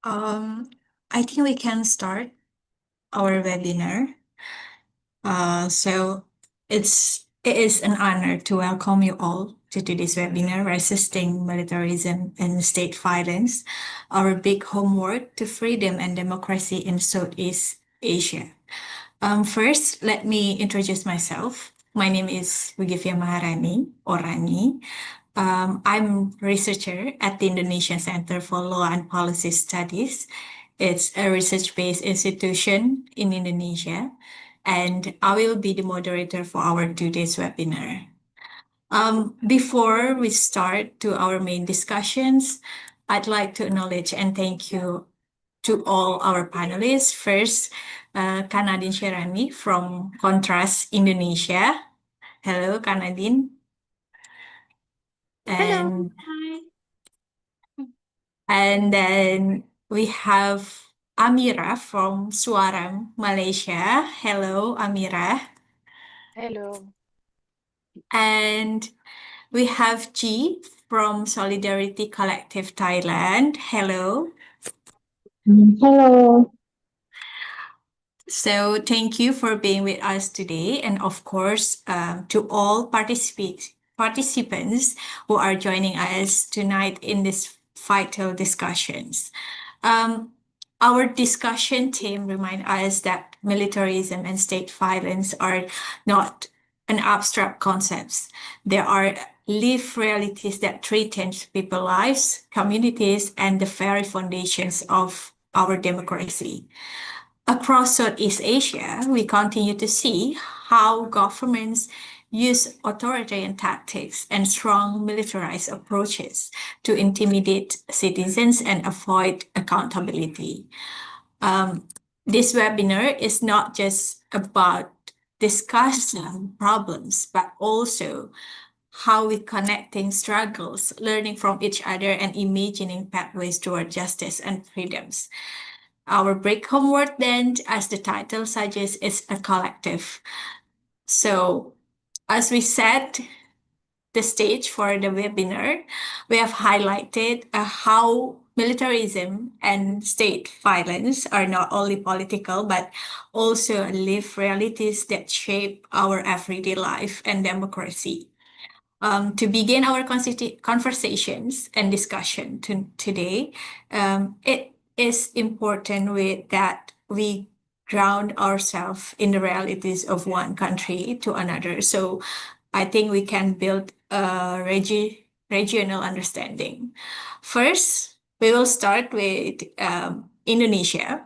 Um, I think we can start our webinar. So it is an honor to welcome you all to today's webinar, Resisting Militarism and State Violence, our big homework to freedom and democracy in Southeast Asia. First, let me introduce myself. My name is Wigifia Maharani, or Rani. I'm researcher at the Indonesian Center for Law and Policy Studies. It's a research-based institution in Indonesia, and I will be the moderator for our today's webinar. Before we start to our main discussions, I'd like to acknowledge and thank you to all our panelists. First, Kanadin Sherani from Kontras Indonesia. Hello, Kanadin. Hello. And Hi. And then we have Amira from Suaram, Malaysia. Hello, Amira. Hello. And we have G from Solidarity Collective Thailand. Hello. Hello. So thank you for being with us today. And of course, to all participants who are joining us tonight in this vital discussions. Um, our discussion team remind us that militarism and state violence are not an abstract concepts. They are lived realities that threaten people's lives, communities, and the very foundations of our democracy. Across Southeast Asia, we continue to see how governments use authoritarian tactics and strong militarized approaches to intimidate citizens and avoid accountability. This webinar is not just about discussing problems, but also how we connecting struggles, learning from each other, and imagining pathways toward justice and freedoms. Our break homework then, as the title suggests, is a collective. So as we set the stage for the webinar, we have highlighted how militarism and state violence are not only political, but also lived realities that shape our everyday life and democracy. To begin our conversations and discussion today, it is important that we ground ourselves in the realities of one country to another. So I think we can build a regional understanding. First, we will start with Indonesia,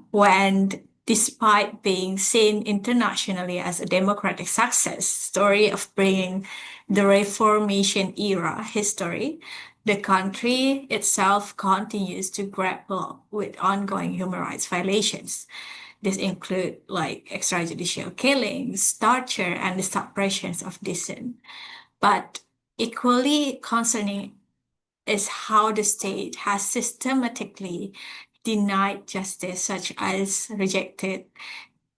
when despite being seen internationally as a democratic success story of bringing the Reformation era history, the country itself continues to grapple with ongoing human rights violations. This include like extrajudicial killings, torture, and the suppressions of dissent. But equally concerning is how the state has systematically denied justice, such as rejected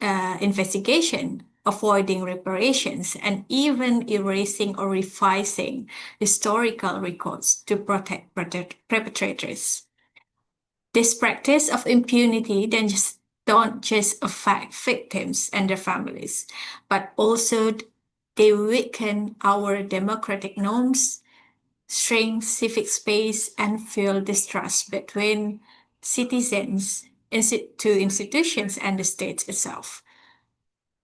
investigation, avoiding reparations, and even erasing or revising historical records to protect perpetrators. This practice of impunity then just don't just affect victims and their families, but also they weaken our democratic norms, shrink civic space, and fuel distrust between citizens to institutions and the state itself.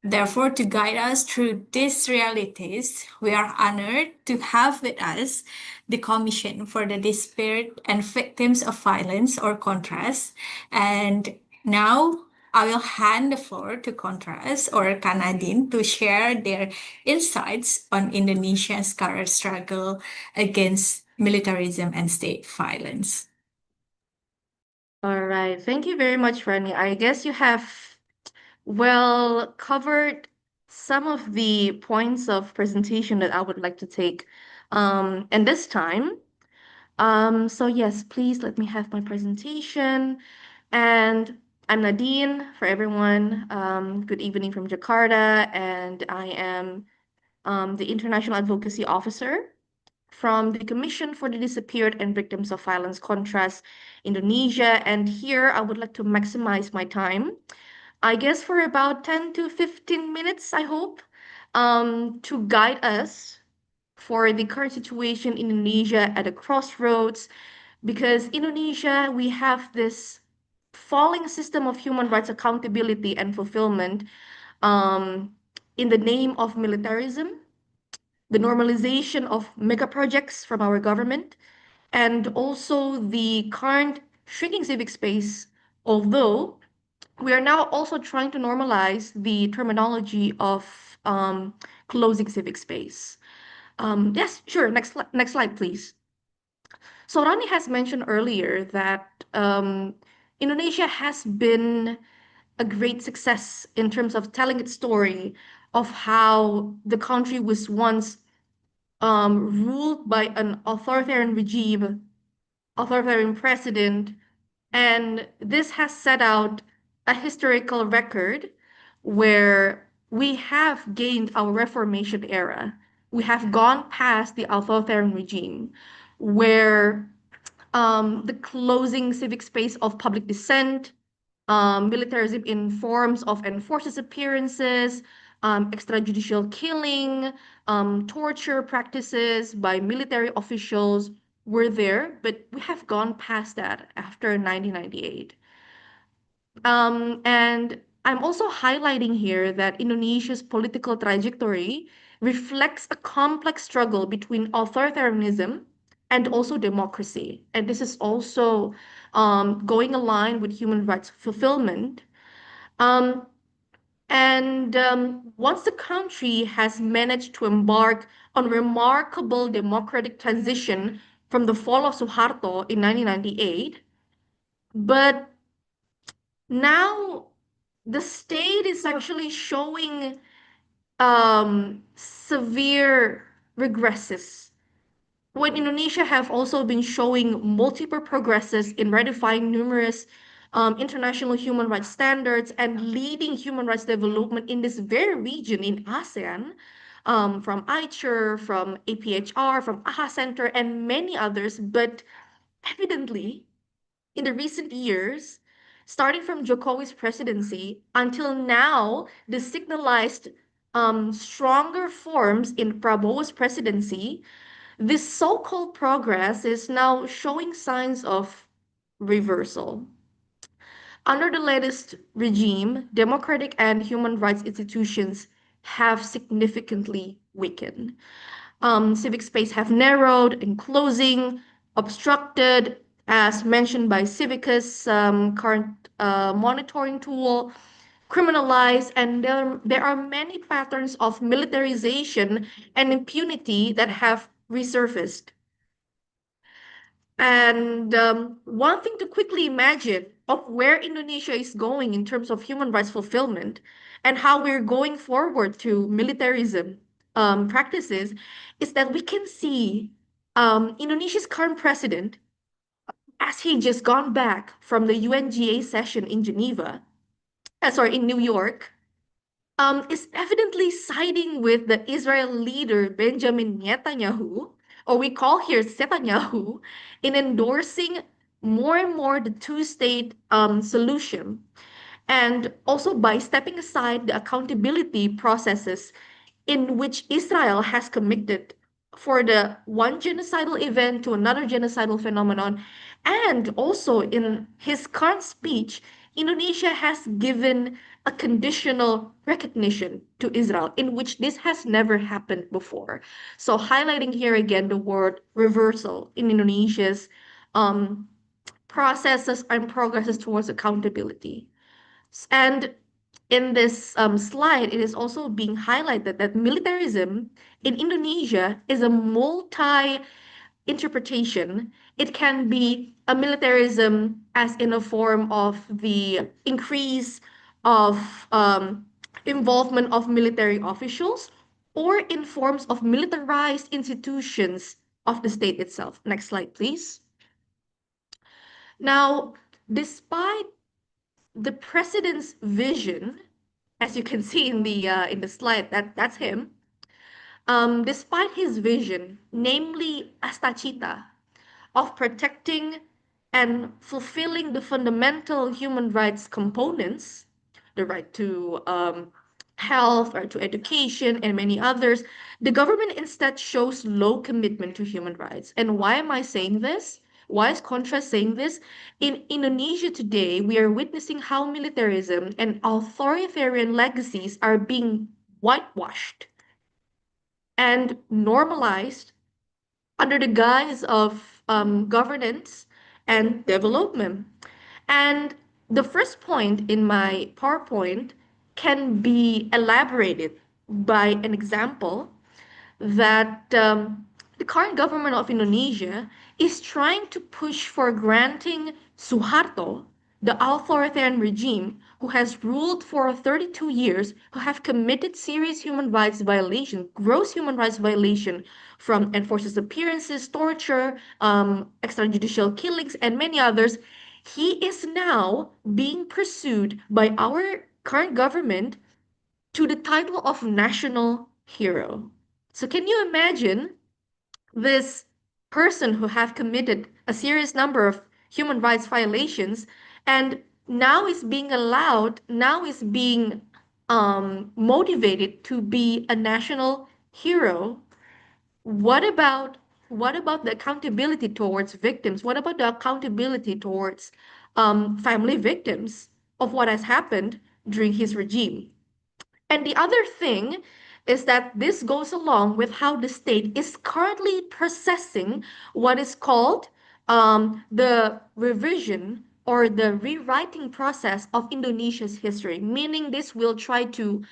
Therefore, to guide us through these realities, we are honored to have with us the Commission for the Disparate and Victims of Violence, or Contrast. And now I will hand the floor to Contrast, or Kanadin, to share their insights on Indonesia's current struggle against militarism and state violence. All right. Thank you very much, Rani. I guess you have well covered some of the points of presentation that I would like to take in this time. So yes, please let me have my presentation. And I'm Nadine for everyone. Good evening from Jakarta, and I am the International Advocacy Officer from the Commission for the Disappeared and Victims of Violence, Contras Indonesia. And here I would like to maximize my time, I guess for about 10 to 15 minutes, I hope, to guide us for the current situation in Indonesia at a crossroads. Because Indonesia, we have this falling system of human rights accountability and fulfillment um, in the name of militarism, the normalization of mega projects from our government, and also the current shrinking civic space, although we are now also trying to normalize the terminology of closing civic space. Yes, sure. Next slide, please. So Rani has mentioned earlier that Indonesia has been a great success in terms of telling its story of how the country was once ruled by an authoritarian regime, authoritarian president, and this has set out a historical record where we have gained our Reformation era. We have gone past the authoritarian regime, where the closing civic space of public dissent, militarism in forms of enforced disappearances, extrajudicial killing, torture practices by military officials were there, but we have gone past that after 1998. And I'm also highlighting here that Indonesia's political trajectory reflects a complex struggle between authoritarianism and also democracy. And this is also going aligned with human rights fulfillment. Um, and once the country has managed to embark on remarkable democratic transition from the fall of Suharto in 1998, but now the state is actually showing severe regresses when Indonesia have also been showing multiple progresses in ratifying numerous international human rights standards and leading human rights development in this very region in ASEAN, from ICHR, from APHR, from AHA Center, and many others. But evidently, in the recent years, starting from Jokowi's presidency until now, the signalized stronger forms in Prabowo's presidency, this so-called progress is now showing signs of reversal. Under the latest regime, democratic and human rights institutions have significantly weakened. Civic space have narrowed and closing, obstructed, as mentioned by Civicus, current monitoring tool, criminalized, and there are many patterns of militarization and impunity that have resurfaced. And one thing to quickly imagine of where Indonesia is going in terms of human rights fulfillment and how we're going forward to militarism practices is that we can see Indonesia's current president, as he just gone back from the UNGA session in in New York, is evidently siding with the Israel leader Benjamin Netanyahu, or we call here Netanyahu, in endorsing more and more the two-state solution, and also by stepping aside the accountability processes in which Israel has committed for the one genocidal event to another genocidal phenomenon. And also in his current speech, Indonesia has given a conditional recognition to Israel, in which this has never happened before. So, highlighting here again the word reversal in Indonesia's um, processes and progresses towards accountability. And in this slide, it is also being highlighted that militarism in Indonesia is a multi-interpretation. It can be a militarism as in a form of the increase of involvement of military officials, or in forms of militarized institutions of the state itself. Next slide, please. Now, despite the president's vision, as you can see in the slide, that's him. Despite his vision, namely Astachita, of protecting and fulfilling the fundamental human rights components, the right to health, right to education, and many others, the government instead shows low commitment to human rights. And why am I saying this? Why is Contra saying this? In Indonesia today, we are witnessing how militarism and authoritarian legacies are being whitewashed and normalized under the guise of governance and development. And the first point in my PowerPoint can be elaborated by an example that the current government of Indonesia is trying to push for granting Suharto, the authoritarian regime who has ruled for 32 years, who have committed serious human rights violation, gross human rights violation from enforced disappearances, torture, extrajudicial killings, and many others. He is now being pursued by our current government to the title of national hero. So can you imagine this person who have committed a serious number of human rights violations and now is being allowed, now is being motivated to be a national hero? What about what about the accountability towards victims? What about the accountability towards family victims of what has happened during his regime? And the other thing is that this goes along with how the state is currently processing what is called the revision or the rewriting process of Indonesia's history, meaning this will try to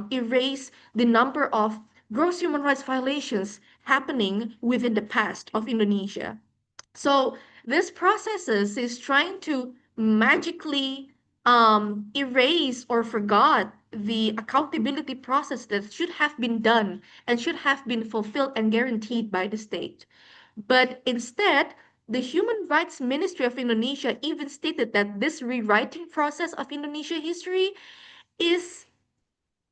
erase the number of gross human rights violations happening within the past of Indonesia. So this processes is trying to magically erase or forgot the accountability process that should have been done and should have been fulfilled and guaranteed by the state. But instead, the Human Rights Ministry of Indonesia even stated that this rewriting process of Indonesia history is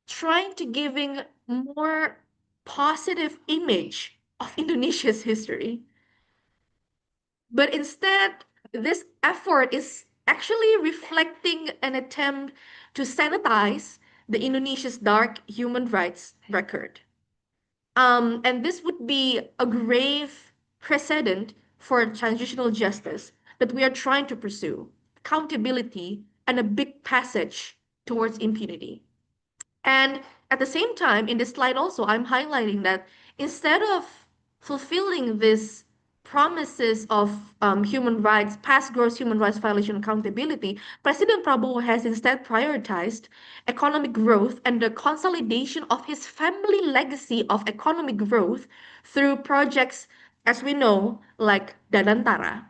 trying to giving more positive image of Indonesia's history. But instead, this effort is actually reflecting an attempt to sanitize the Indonesia's dark human rights record. And this would be a grave precedent for transitional justice that we are trying to pursue, accountability, and a big passage towards impunity. And at the same time, in this slide also, I'm highlighting that instead of fulfilling these promises of human rights, past gross human rights violation accountability, President Prabowo has instead prioritized economic growth and the consolidation of his family legacy of economic growth through projects, as we know, like Danantara,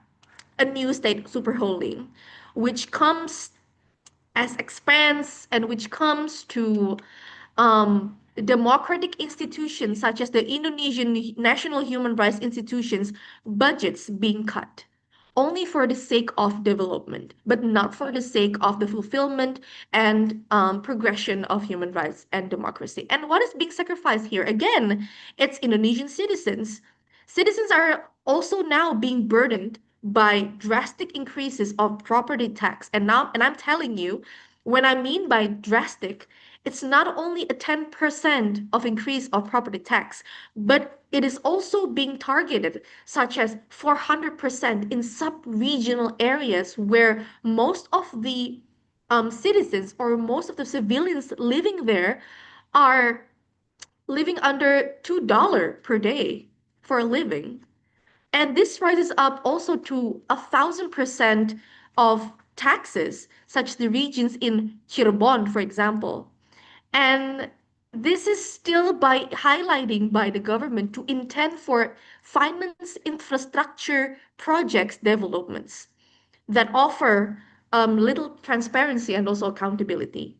a new state superholding, which comes as expense and which comes to democratic institutions such as the Indonesian National Human Rights Institutions budgets being cut only for the sake of development, but not for the sake of the fulfillment and progression of human rights and democracy. And what is being sacrificed here? Again, it's Indonesian citizens. Citizens are also now being burdened by drastic increases of property tax. And I'm telling you, when I mean by drastic, it's not only a 10% of increase of property tax, but it is also being targeted, such as 400% in sub-regional areas where most of the citizens or most of the civilians living there are living under $2 per day for a living. And this rises up also to 1,000% of taxes, such the regions in Cirebon, for example. And this is still by highlighting by the government to intend for finance infrastructure projects developments that offer little transparency and also accountability.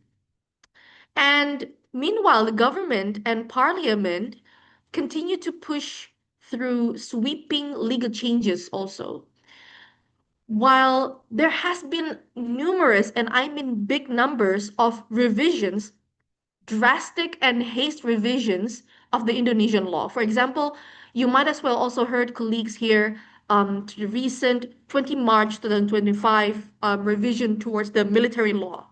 And meanwhile, the government and parliament continue to push through sweeping legal changes also. While there has been numerous, and I mean big numbers of revisions drastic and haste revisions of the Indonesian law. For example, you might as well also heard colleagues here to the recent 20 March 2025 revision towards the military law.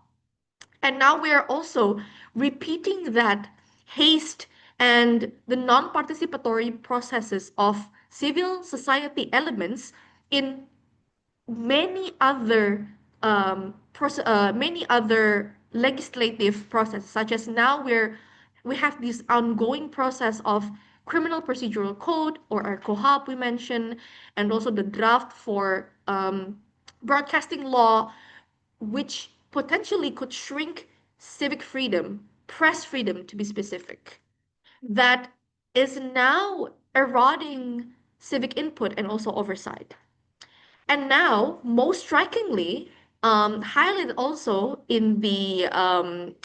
And now we are also repeating that haste and the non-participatory processes of civil society elements in many other many other legislative processes, such as now we have this ongoing process of criminal procedural code or our COHAP we mentioned, and also the draft for broadcasting law, which potentially could shrink civic freedom, press freedom to be specific, that is now eroding civic input and also oversight. And now, most strikingly, highlighted also in the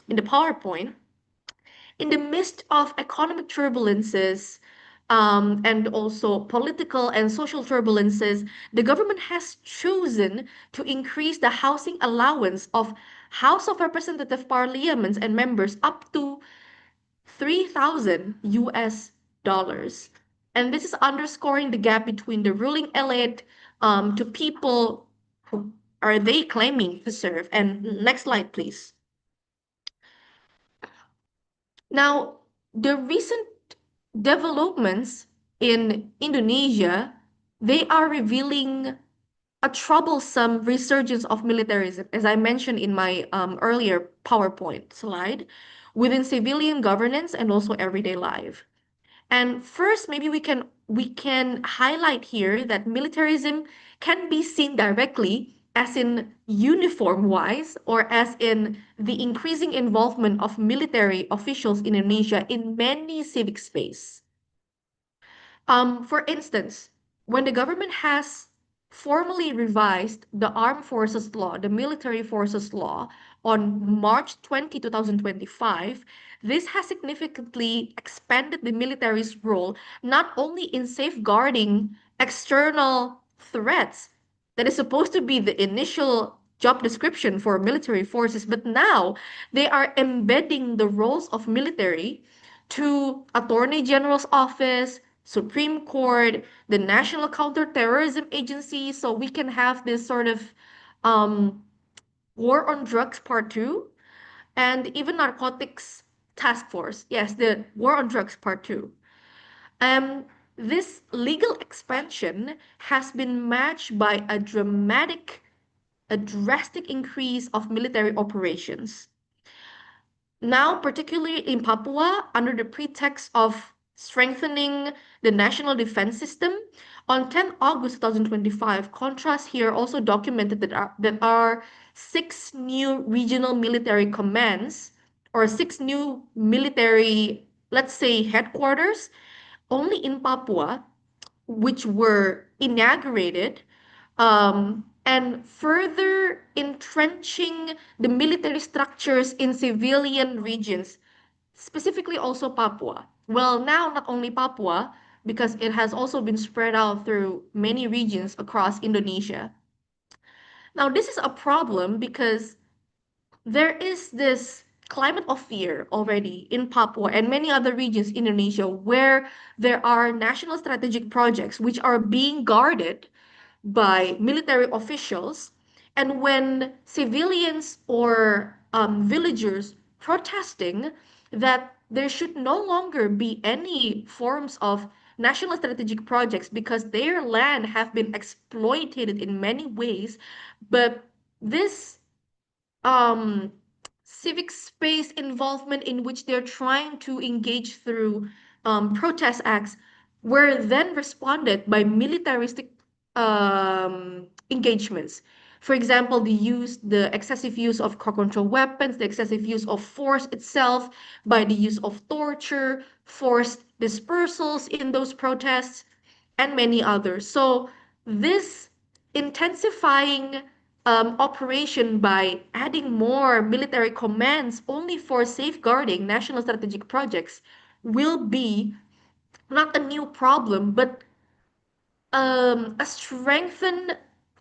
PowerPoint, in the midst of economic turbulences and also political and social turbulences, the government has chosen to increase the housing allowance of House of Representative parliaments and members up to 3,000 US dollars. And this is underscoring the gap between the ruling elite to people who are they claiming to serve. And next slide, please. Now, the recent developments in Indonesia, they are revealing a troublesome resurgence of militarism, as I mentioned in my earlier PowerPoint slide, within civilian governance and also everyday life. And first, maybe we can highlight here that militarism can be seen directly as in uniform wise or as in the increasing involvement of military officials in Indonesia in many civic space. For instance, when the government has formally revised the Armed Forces Law, the Military Forces Law, on March 20, 2025, this has significantly expanded the military's role not only in safeguarding external threats that is supposed to be the initial job description for military forces, but now they are embedding the roles of military to Attorney General's office, Supreme Court, the National Counterterrorism Agency, so we can have this sort of um, war on drugs part two, and even narcotics task force. Yes, the war on drugs part two. Um, this legal expansion has been matched by a drastic increase of military operations. Now, particularly in Papua, under the pretext of strengthening the national defense system, on 10 August 2025, Contras here also documented that are six new regional military commands or six new military, let's say, headquarters only in Papua, which were inaugurated and further entrenching the military structures in civilian regions, specifically also Papua. Well, now not only Papua, because it has also been spread out through many regions across Indonesia. Now, this is a problem because there is this climate of fear already in Papua and many other regions in Indonesia where there are national strategic projects which are being guarded by military officials. And when civilians or villagers protesting that there should no longer be any forms of national strategic projects because their land have been exploited in many ways, but this um, civic space involvement in which they're trying to engage through protest acts were then responded by militaristic engagements. For example, the excessive use of core control weapons, the excessive use of force itself, by the use of torture, forced dispersals in those protests, and many others. So this intensifying operation by adding more military commands only for safeguarding national strategic projects will be not a new problem, but um, a strengthen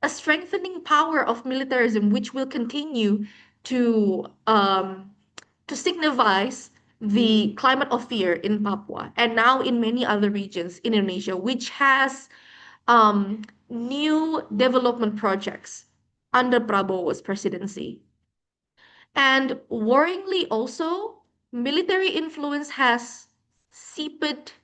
a strengthening power of militarism, which will continue to um, to signifies the climate of fear in Papua and now in many other regions in Indonesia, which has new development projects under Prabowo's presidency. And worryingly also, military influence has seeped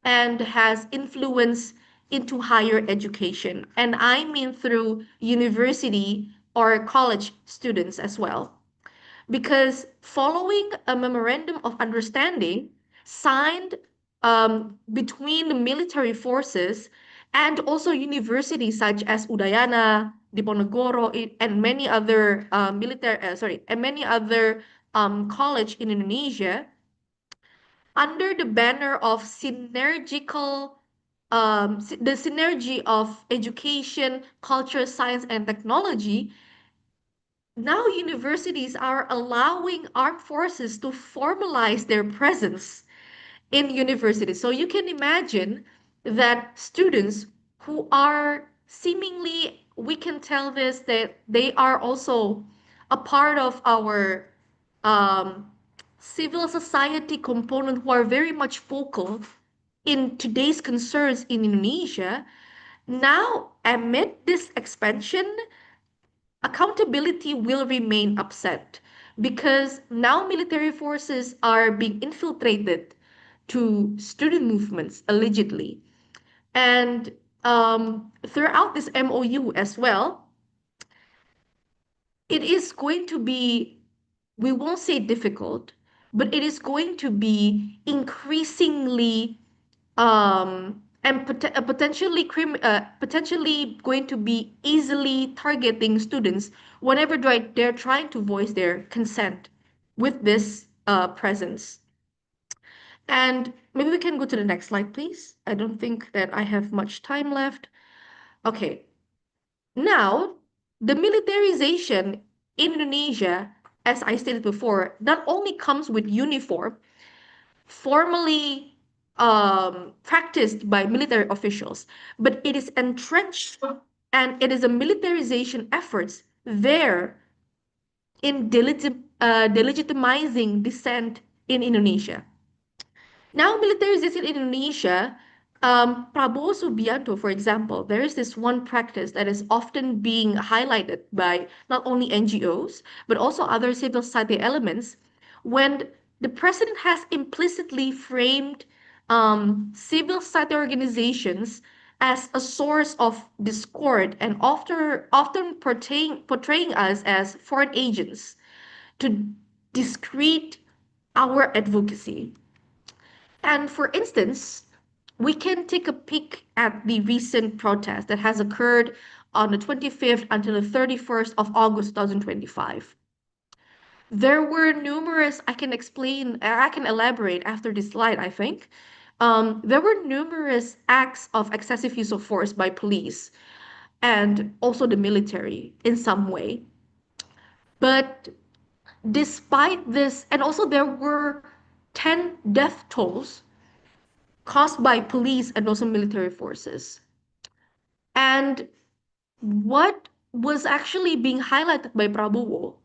and has influence into higher education. And I mean through university or college students as well. Because following a memorandum of understanding signed between the military forces and also universities such as Udayana, Diponegoro, and many other and many other college in Indonesia, under the banner of the synergy of education, culture, science, and technology, now universities are allowing armed forces to formalize their presence in universities. So you can imagine that students who are seemingly, we can tell this, that they are also a part of our um, civil society component who are very much focal in today's concerns in Indonesia. Now, amid this expansion, accountability will remain upset because now military forces are being infiltrated to student movements allegedly. And throughout this MOU as well, it is going to be, we won't say difficult, but it is going to be increasingly potentially going to be easily targeting students whenever they're trying to voice their consent with this presence. And maybe we can go to the next slide, please. I don't think that I have much time left. Okay, now the militarization in Indonesia, as I stated before, not only comes with uniform, formally practiced by military officials, but it is entrenched and it is a militarization efforts there in delegitimizing dissent in Indonesia. Now, militarization in Indonesia, Prabowo Subianto, for example, there is this one practice that is often being highlighted by not only NGOs, but also other civil society elements, when the president has implicitly framed civil society organizations as a source of discord and often portraying us as foreign agents to discredit our advocacy. And for instance, we can take a peek at the recent protest that has occurred on the 25th until the 31st of August 2025. There were numerous, I can elaborate after this slide, I think. There were numerous acts of excessive use of force by police and also the military in some way. But despite this, and also there were 10 death tolls caused by police and also military forces. And what was actually being highlighted by Prabowo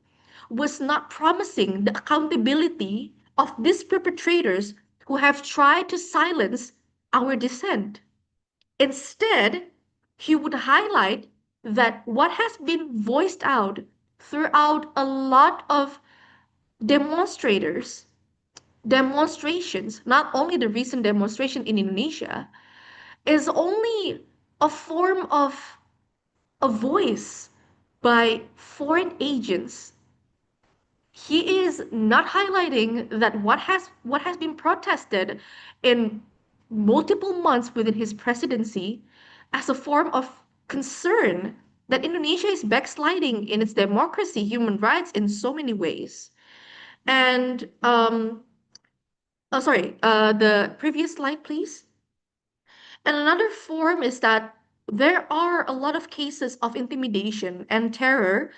was not promising the accountability of these perpetrators who have tried to silence our dissent. Instead, he would highlight that what has been voiced out throughout a lot of demonstrators, demonstrations, not only the recent demonstration in Indonesia, is only a form of a voice by foreign agents. He is not highlighting that what has been protested in multiple months within his presidency as a form of concern that Indonesia is backsliding in its democracy, human rights in so many ways. And oh, sorry, the previous slide, please. And another form is that there are a lot of cases of intimidation and terror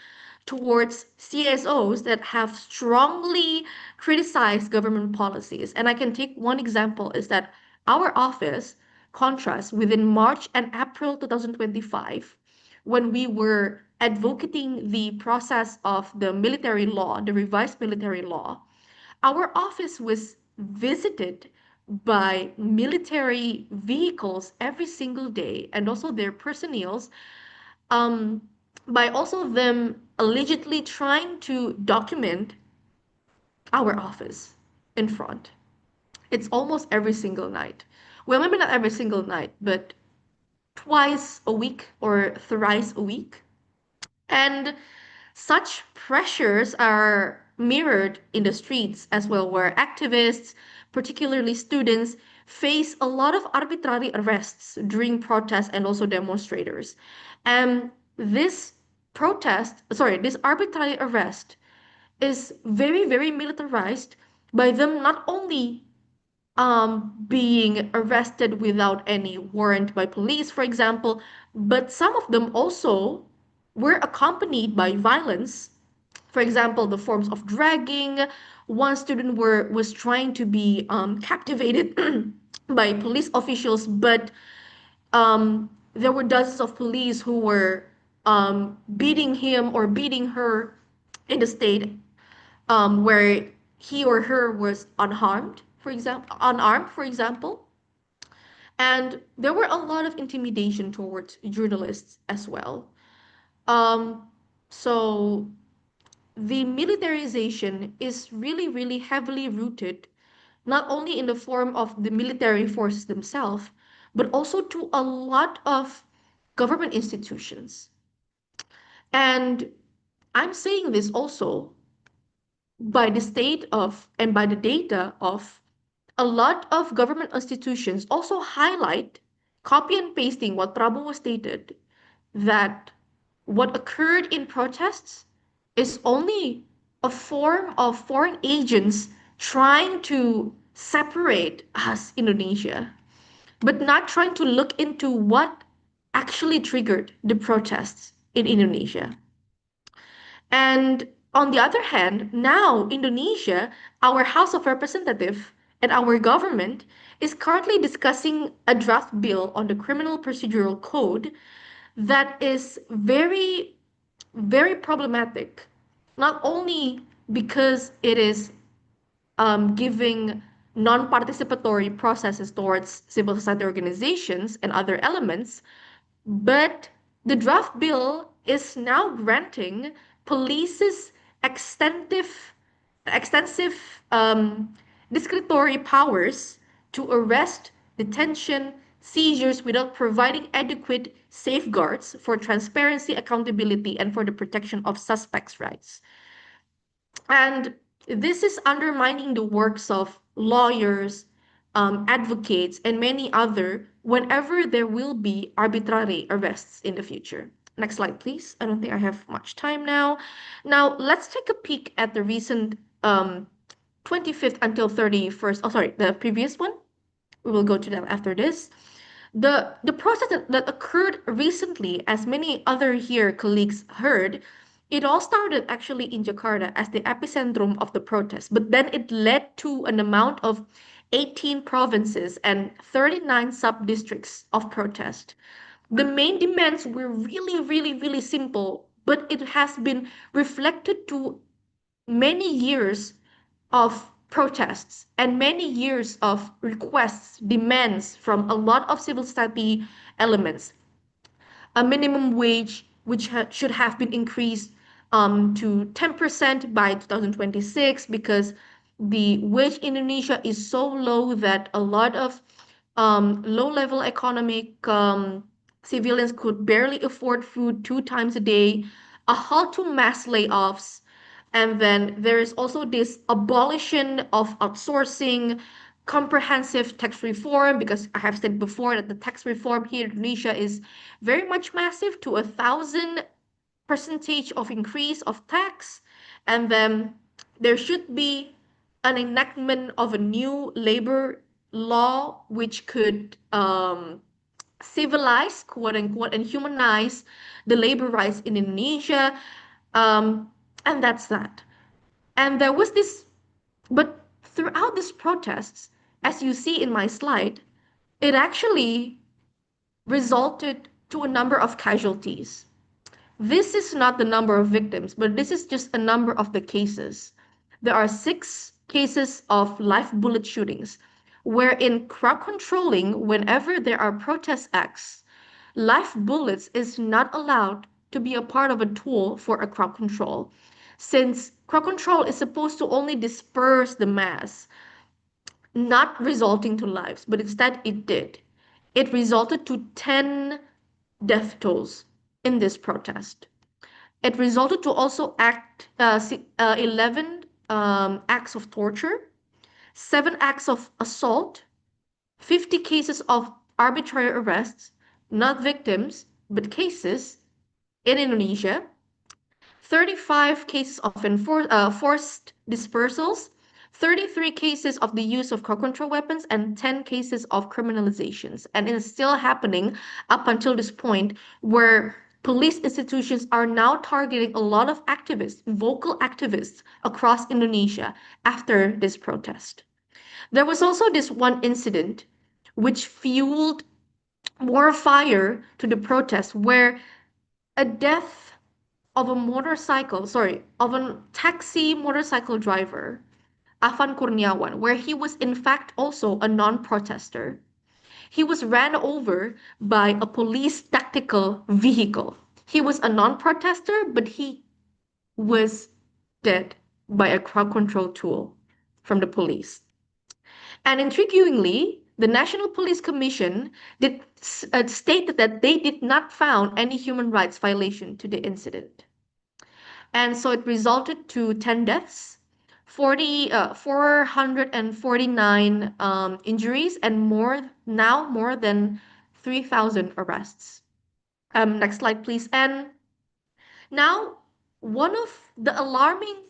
towards CSOs that have strongly criticized government policies. And I can take one example is that our office, Contrast, within March and April 2025, when we were advocating the process of the military law, the revised military law, our office was visited by military vehicles every single day, and also their personnels, um, by also them allegedly trying to document our office in front. It's almost every single night. Well, maybe not every single night, but twice a week or thrice a week. And such pressures are mirrored in the streets as well, where activists, particularly students, face a lot of arbitrary arrests during protests and also demonstrators. And this arbitrary arrest is very, very militarized by them not only being arrested without any warrant by police, for example, but some of them also were accompanied by violence. For example, the forms of dragging. One student was trying to be captivated by police officials, but there were dozens of police who were beating him or beating her in the state where he or her was unarmed, for example. And there were a lot of intimidation towards journalists as well. Um, so the militarization is really, really heavily rooted, not only in the form of the military forces themselves, but also to a lot of government institutions. And I'm saying this also by the state of and by the data of a lot of government institutions also highlight, copy and pasting what Prabowo stated, that what occurred in protests is only a form of foreign agents trying to separate us, Indonesia, but not trying to look into what actually triggered the protests in Indonesia. And on the other hand, now Indonesia, our House of Representatives and our government is currently discussing a draft bill on the criminal procedural code that is very, very problematic, not only because it is giving non-participatory processes towards civil society organizations and other elements, but the draft bill is now granting police's extensive, extensive discretionary powers to arrest, detention, seizures without providing adequate safeguards for transparency, accountability, and for the protection of suspects' rights. And this is undermining the works of lawyers, advocates, and many other whenever there will be arbitrary arrests in the future. Next slide, please. I don't think I have much time now. Now, let's take a peek at the recent 25th until 31st. Oh, sorry, the previous one. We will go to that after this. The process that occurred recently, as many other here colleagues heard, it all started actually in Jakarta as the epicentrum of the protest, but then it led to an amount of 18 provinces and 39 sub-districts of protest. The main demands were really, really, really simple, but it has been reflected to many years of protests and many years of requests, demands from a lot of civil society elements. A minimum wage which should have been increased to 10% by 2026 because the wage in Indonesia is so low that a lot of low-level economic civilians could barely afford food 2 times a day, a halt to mass layoffs, and then there is also this abolition of outsourcing, comprehensive tax reform, because I have said before that the tax reform here in Indonesia is very much massive to 1,000% of increase of tax. And then there should be an enactment of a new labor law which could civilize, quote unquote, and humanize the labor rights in Indonesia. Um, and that's that. And there was this, but throughout these protests, as you see in my slide, it actually resulted to a number of casualties. This is not the number of victims, but this is just a number of the cases. There are 6 cases of live bullet shootings, where in crowd controlling, whenever there are protest acts, live bullets is not allowed to be a part of a tool for a crowd control, since crowd control is supposed to only disperse the mass, not resulting to lives, but instead it did. It resulted to 10 death tolls in this protest. It resulted to also 11 acts of torture, 7 acts of assault, 50 cases of arbitrary arrests, not victims, but cases in Indonesia, 35 cases of forced dispersals, 33 cases of the use of crowd control weapons, and 10 cases of criminalizations. And it is still happening up until this point, where police institutions are now targeting a lot of activists, vocal activists across Indonesia after this protest. There was also this one incident which fueled more fire to the protest, where a death of a motorcycle, sorry, of a taxi motorcycle driver, Afan Kurniawan, where he was in fact also a non-protester. He was ran over by a police tactical vehicle. He was a non-protester, but he was dead by a crowd control tool from the police. And intriguingly, the National Police Commission did state that they did not found any human rights violation to the incident. And so it resulted to 10 deaths, 449 injuries, and more than 3,000 arrests. Next slide, please. And now one of the alarming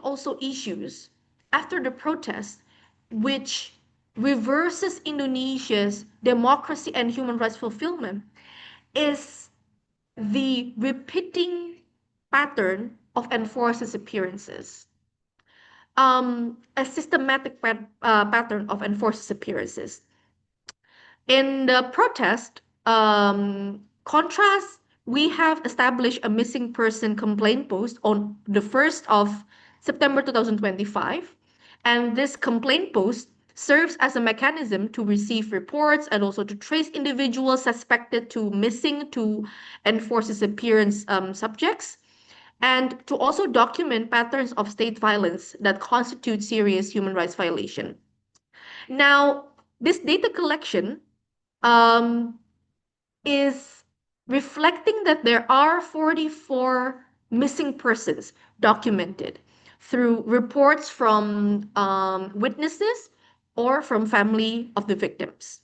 also issues after the protest, which reverses Indonesia's democracy and human rights fulfillment, is the repeating pattern of enforced disappearances. A systematic pattern of enforced disappearances. In the protest contrast, we have established a missing person complaint post on the 1st of September 2025. And this complaint post serves as a mechanism to receive reports and also to trace individuals suspected to missing to enforce disappearance subjects, and to also document patterns of state violence that constitute serious human rights violation. Now, this data collection um, is reflecting that there are 44 missing persons documented through reports from witnesses or from family of the victims.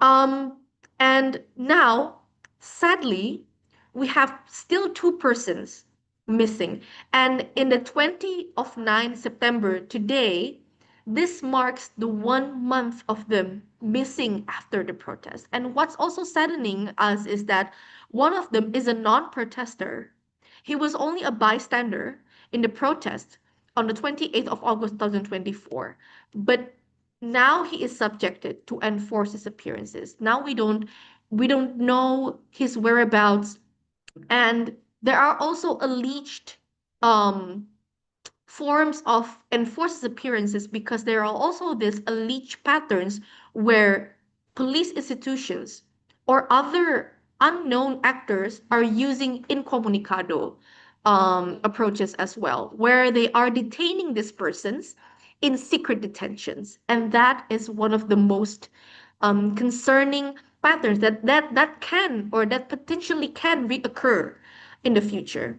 Um, and now, sadly, we have still 2 persons missing. And in the 20th of 9 September, today, this marks the 1 month of them missing after the protest. And what's also saddening us is that one of them is a non-protester. He was only a bystander in the protest on the 28th of August 2024. But now he is subjected to enforced disappearances. Now we don't know his whereabouts, and there are also alleged um forms of enforced disappearances, because there are also these alleged patterns where police institutions or other unknown actors are using incommunicado approaches as well, where they are detaining these persons in secret detentions. And that is one of the most concerning patterns that can, or that potentially can, reoccur in the future.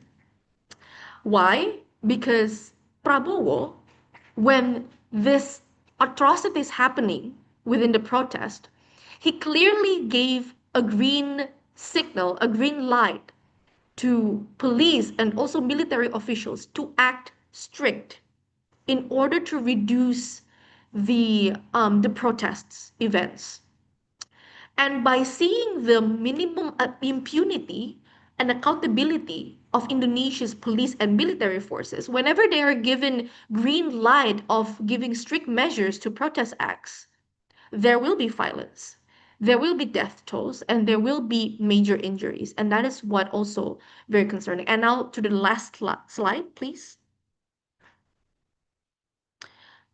Why? Because Prabowo, when this atrocity is happening within the protest, he clearly gave a green signal, a green light to police and also military officials to act strict in order to reduce the protests events. And by seeing the minimum impunity and accountability of Indonesia's police and military forces, whenever they are given green light of giving strict measures to protest acts, there will be violence, there will be death tolls, and there will be major injuries. And that is what also very concerning. And now to the last slide, please.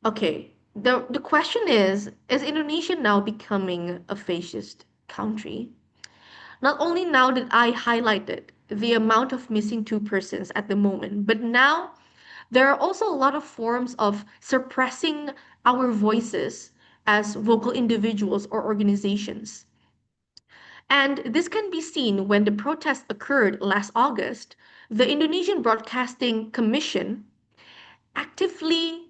Okay, the question is Indonesia now becoming a fascist country? Not only now that I highlighted the amount of missing two persons at the moment, but now there are also a lot of forms of suppressing our voices as vocal individuals or organizations. And this can be seen when the protest occurred last August. The Indonesian Broadcasting Commission actively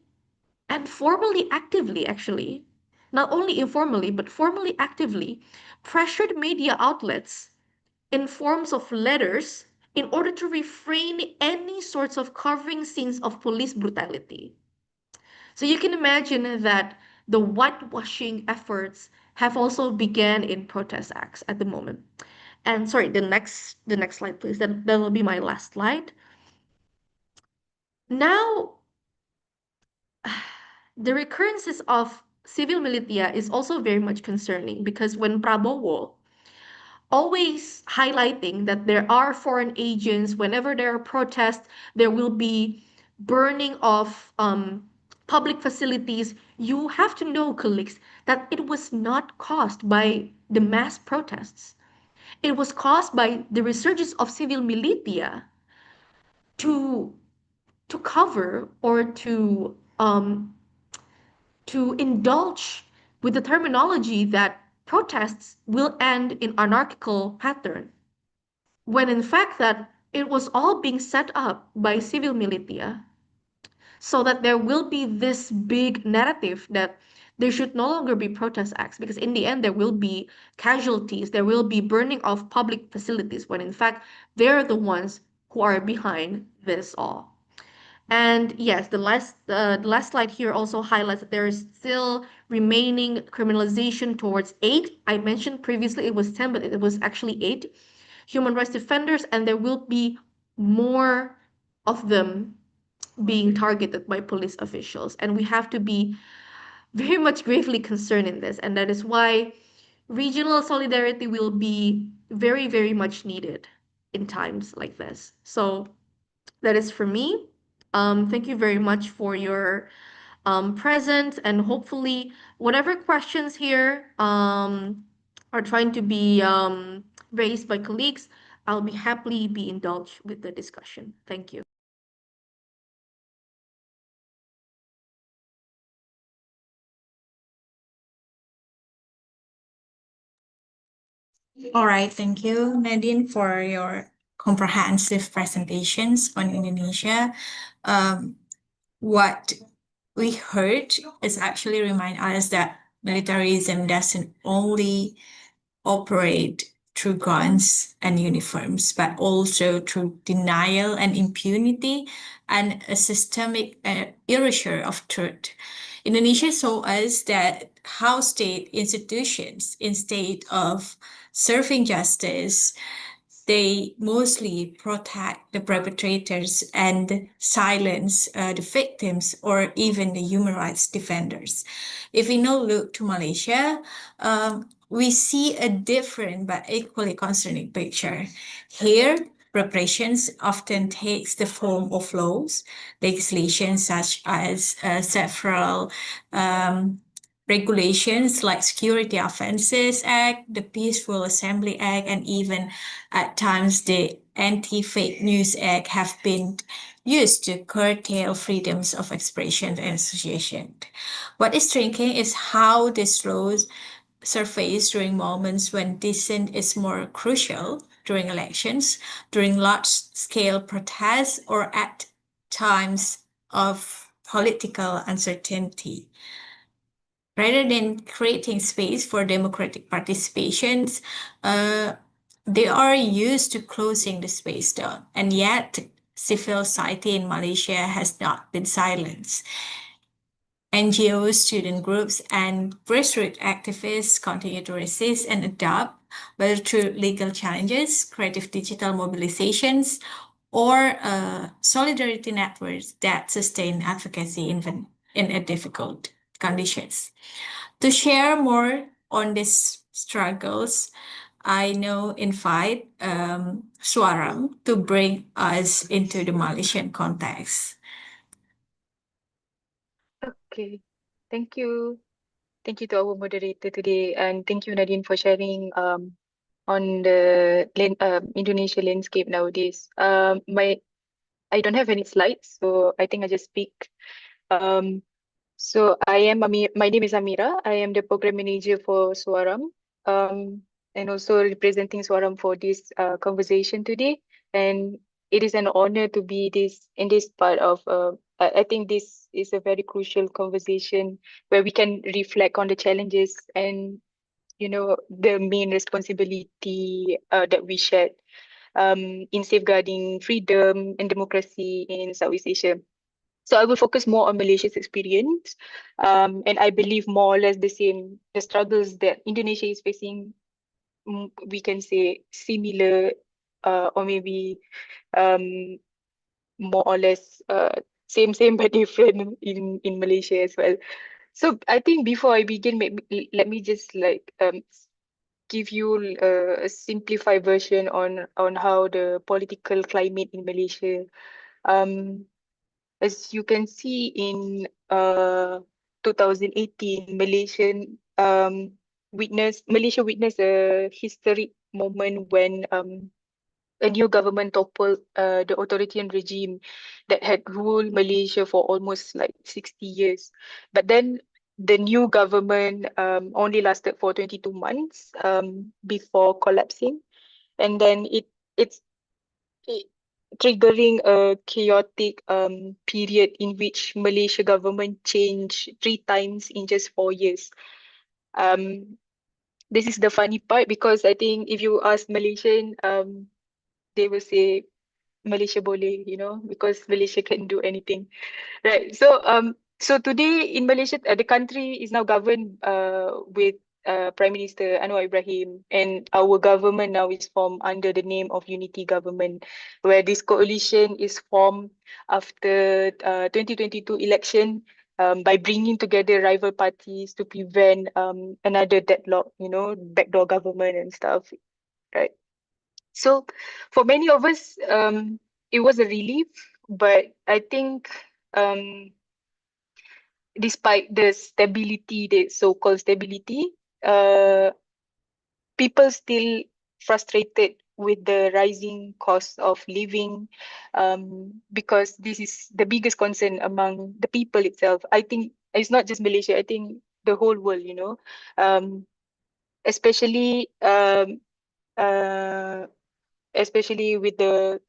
and formally actively actually, not only informally but formally actively pressured media outlets in forms of letters in order to refrain any sorts of covering scenes of police brutality. So you can imagine that the whitewashing efforts have also began in protest acts at the moment. And sorry, the next slide, please. That will be my last slide. Now, the recurrences of civil militia is also very much concerning because when Prabowo always highlighting that there are foreign agents, whenever there are protests, there will be burning of public facilities. You have to know, colleagues, that it was not caused by the mass protests. It was caused by the resurgence of civil militia to cover or to indulge with the terminology that protests will end in anarchical pattern, when in fact that it was all being set up by civil militia so that there will be this big narrative that there should no longer be protest acts because in the end there will be casualties, there will be burning of public facilities, when in fact they're the ones who are behind this all. And yes, the last slide here also highlights that there is still remaining criminalization towards eight. I mentioned previously it was 10, but it was actually eight human rights defenders, and there will be more of them being targeted by police officials. And we have to be very much gravely concerned in this. And that is why regional solidarity will be very, very much needed in times like this. So that is for me. Thank you very much for your presence, and hopefully whatever questions here are trying to be raised by colleagues, I'll be happily be indulged with the discussion. Thank you. All right, thank you, Nadine, for your comprehensive presentations on Indonesia. What we heard is actually remind us that militarism doesn't only operate through guns and uniforms, but also through denial and impunity and a systemic erasure of truth. Indonesia saw us that how state institutions, instead of serving justice, they mostly protect the perpetrators and silence the victims or even the human rights defenders. If we now look to Malaysia, we see a different but equally concerning picture. Here, reparations often takes the form of laws, legislation such as several regulations like Security Offences Act, the Peaceful Assembly Act, and even at times the Anti-Fake News Act have been used to curtail freedoms of expression and association. What is striking is how these laws surface during moments when dissent is more crucial, during elections, during large-scale protests, or at times of political uncertainty. Rather than creating space for democratic participations, they are used to closing the space down. And yet, civil society in Malaysia has not been silenced. NGOs, student groups, and grassroots activists continue to resist and adapt, whether through legal challenges, creative digital mobilizations, or solidarity networks that sustain advocacy even in a difficult conditions. To share more on these struggles, I now invite Swaram to bring us into the Malaysian context. Okay. Thank you. Thank you to our moderator today, and thank you, Nadine, for sharing on the Indonesia landscape nowadays. I don't have any slides, so I think I just speak. Um, so my name is Amira. I am the program manager for Suaram, and also representing Suaram for this conversation today. And it is an honor to be in this part of. I think this is a very crucial conversation where we can reflect on the challenges and the main responsibility that we shared in safeguarding freedom and democracy in Southeast Asia. So I will focus more on Malaysia's experience, and I believe more or less the struggles that Indonesia is facing, we can say similar, or maybe um, more or less same but different in Malaysia as well. So I think before I begin, let me just give you a simplified version on how the political climate in Malaysia. Um, as you can see in 2018, Malaysia witnessed a historic moment when a new government toppled the authoritarian regime that had ruled Malaysia for almost like 60 years. But then the new government only lasted for 22 months before collapsing. And then it's it, triggering a chaotic period in which Malaysia government changed 3 times in just 4 years. Um, this is the funny part because I think if you ask Malaysian, they will say Malaysia boleh, because Malaysia can do anything, right? So today in Malaysia, the country is now governed with Prime Minister Anwar Ibrahim, and our government now is formed under the name of Unity Government, where this coalition is formed after 2022 election. By bringing together rival parties to prevent another deadlock, backdoor government and stuff, right? So for many of us, it was a relief, but I think despite the stability, the so-called stability, uh, people still frustrated with the rising cost of living, because this is the biggest concern among the people itself. I think it's not just Malaysia, I think the whole world, especially uh, especially with the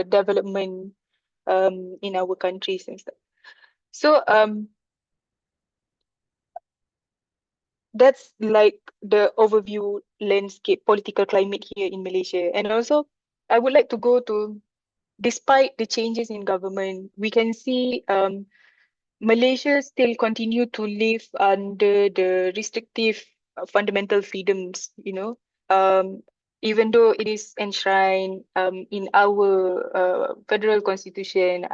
development in our countries and stuff. So that's like the overview landscape, political climate here in Malaysia. And also, I would like to go to, despite the changes in government, we can see Malaysia still continue to live under the restrictive fundamental freedoms, even though it is enshrined in our federal constitution,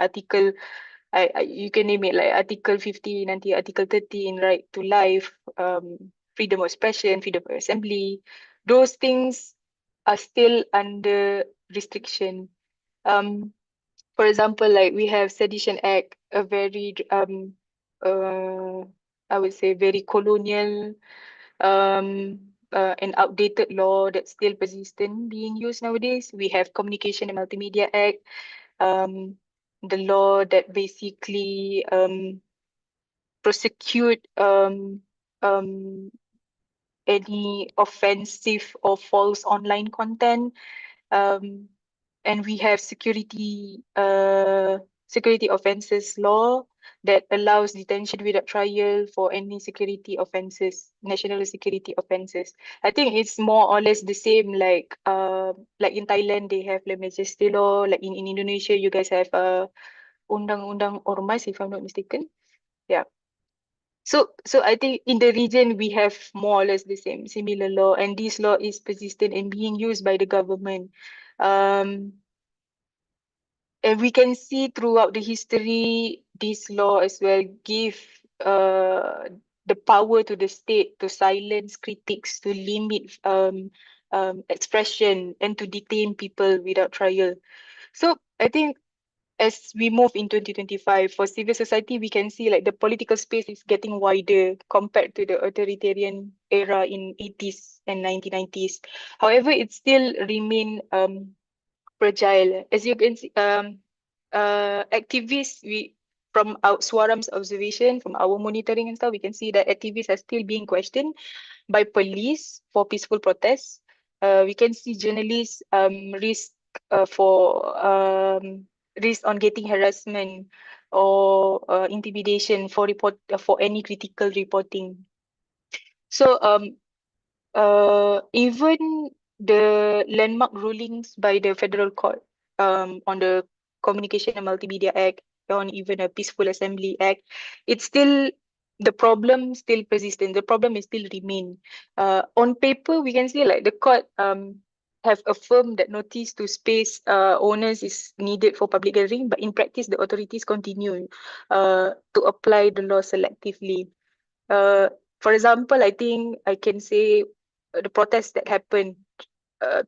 you can name it like Article 50, nanti Article 13, right to life, freedom of expression, freedom of assembly. Those things are still under restriction. Um, for example, like we have Sedition Act, a very uh I would say very colonial and outdated law that's still persistent being used nowadays. We have Communication and Multimedia Act, um the law that basically prosecute um any offensive or false online content. um and we have security offences law that allows detention without trial for any security offences, national security offences. I think it's more or less the same like in Thailand they have le majesty law, like in Indonesia you guys have undang-undang ormas if I'm not mistaken. Yeah. So I think in the region we have more or less the similar law, and this law is persistent and being used by the government. Um, and we can see throughout the history, this law as well give the power to the state to silence critics, to limit expression, and to detain people without trial. So I think as we move in 2025, for civil society, we can see like the political space is getting wider compared to the authoritarian era in 80s and 1990s. However, it still remain fragile. As you can see, activists, from our Swaram's observation, from our monitoring and stuff, we can see that activists are still being questioned by police for peaceful protests. We can see journalists for risk on getting harassment or intimidation for any critical reporting. So even the landmark rulings by the federal court on the Communication and Multimedia Act, on even a Peaceful Assembly Act, it's still the problem still persistent. The problem is still remain. On paper, we can see like the court have affirmed that notice to space owners is needed for public gathering, but in practice, the authorities continue to apply the law selectively. For example, I think I can say the protests that happened,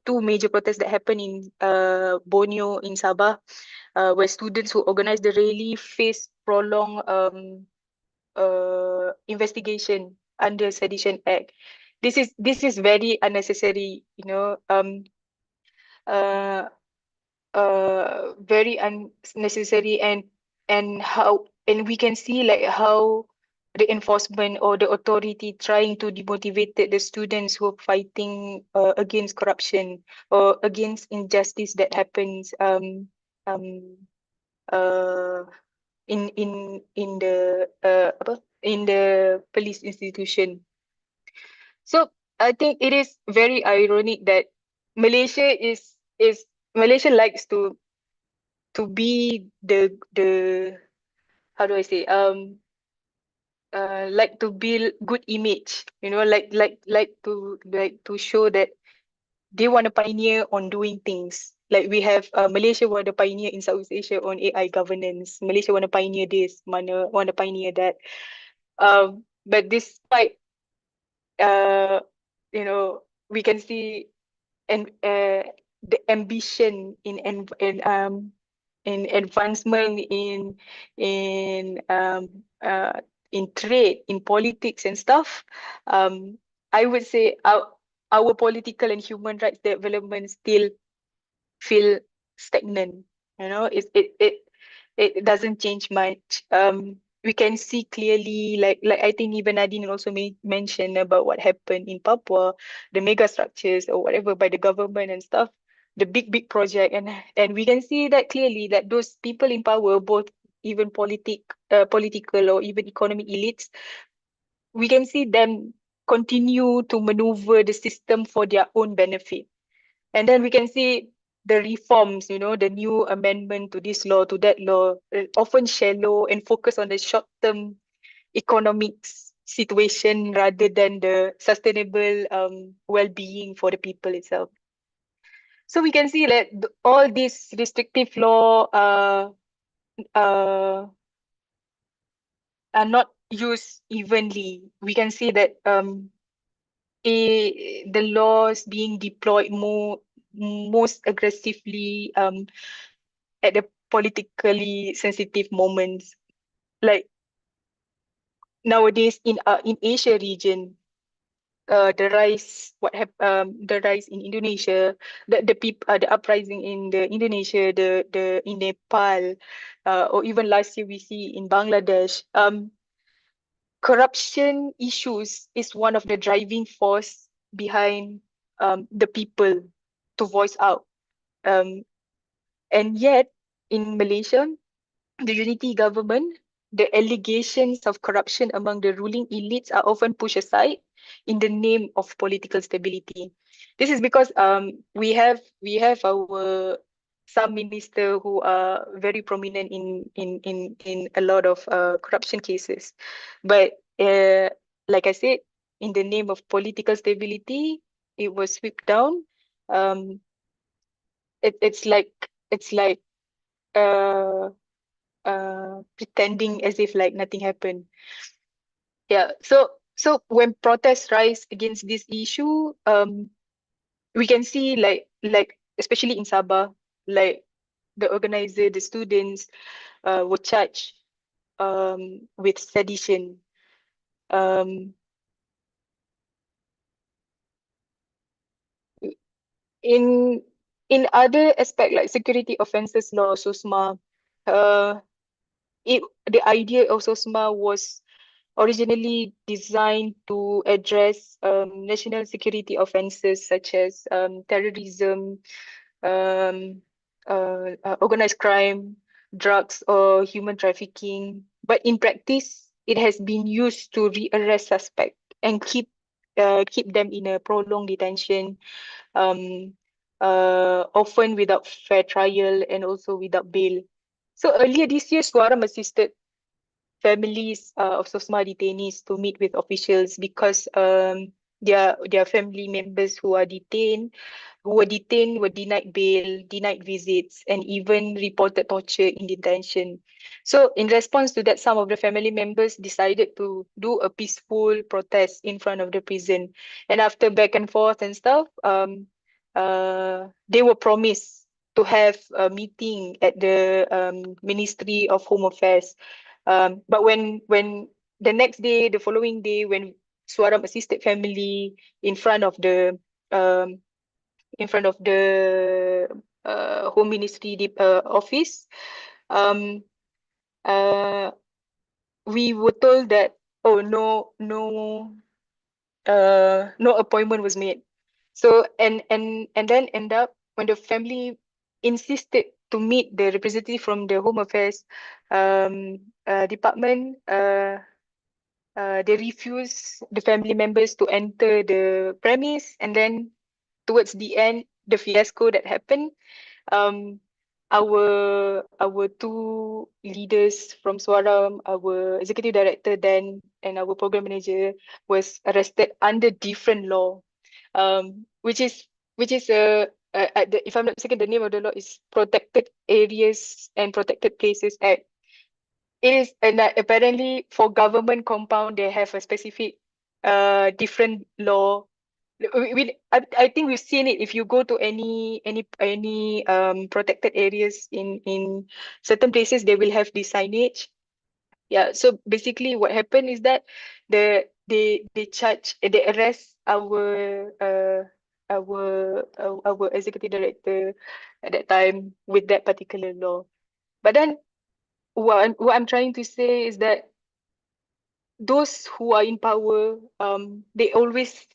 two major protests that happened in Borneo in Sabah, where students who organized the rally faced prolonged investigation under Sedition Act. This is very unnecessary, uh, very unnecessary, and we can see like how the enforcement or the authority trying to demotivate the students who are fighting against corruption or against injustice that happens um uh in the in the police institution. So I think it is very ironic that Malaysia is Malaysia likes to be the how do I say like to build good image, like to show that they want to pioneer on doing things. Like we have Malaysia want to pioneer in Southeast Asia on AI governance. Malaysia want to pioneer this, mana want to pioneer that. But despite uh we can see and the ambition in advancement in trade, in politics and stuff. I would say our political and human rights development still feel stagnant. It doesn't change much. We can see clearly, like I think even Nadine also mentioned about what happened in Papua, the mega structures or whatever by the government and stuff, the big project, and we can see that clearly that those people in power, both even political or even economic elites, we can see them continue to maneuver the system for their own benefit. And then we can see the reforms, the new amendment to this law, to that law, often shallow and focus on the short-term economics situation rather than the sustainable well-being for the people itself. So we can see that all these restrictive law uh, are not used evenly. We can see that the laws being deployed most aggressively at the politically sensitive moments. Like nowadays in Asia region, the rise in Indonesia, the uprising in the Indonesia, the in Nepal, or even last year we see in Bangladesh. Corruption issues is one of the driving force behind the people to voice out. And yet in Malaysia, the unity government, the allegations of corruption among the ruling elites are often pushed aside in the name of political stability. This is because we have our some minister who are very prominent in a lot of corruption cases, but like I said, in the name of political stability, it was swept down. Um, it's like uh pretending as if like nothing happened. Yeah. So when protests rise against this issue, we can see like especially in Sabah, like the organizer, the students were charged with sedition. Um, in other aspect like security offences law, SOSMA, uh, the idea of SOSMA was originally designed to address national security offences such as terrorism, um, organized crime, drugs, or human trafficking. But in practice, it has been used to rearrest suspects and keep them in a prolonged detention, um, often without fair trial and also without bail. So earlier this year, Suaram assisted families of SOSMA detainees to meet with officials because their family members who were detained were denied bail, denied visits, and even reported torture in detention. So in response to that, some of the family members decided to do a peaceful protest in front of the prison. And after back and forth and stuff, they were promised to have a meeting at the Ministry of Home Affairs. But when the next day, the following day, when Suaram assisted family in front of the um, Home Ministry office, um, uh, we were told that no appointment was made. So and then end up when the family insisted to meet the representative from the Home Affairs department, they refused the family members to enter the premise, and then towards the end, the fiasco that happened, um, our two leaders from Swaram, our executive director then, and our program manager was arrested under different law, which is if I'm not mistaken, the name of the law is Protected Areas and Protected Places Act. It is, and apparently for government compound they have a specific different law. I think we've seen it if you go to any protected areas in certain places, they will have this signage. Yeah, so basically what happened is that they arrest our executive director at that time with that particular law. But then what I'm trying to say is that those who are in power, they always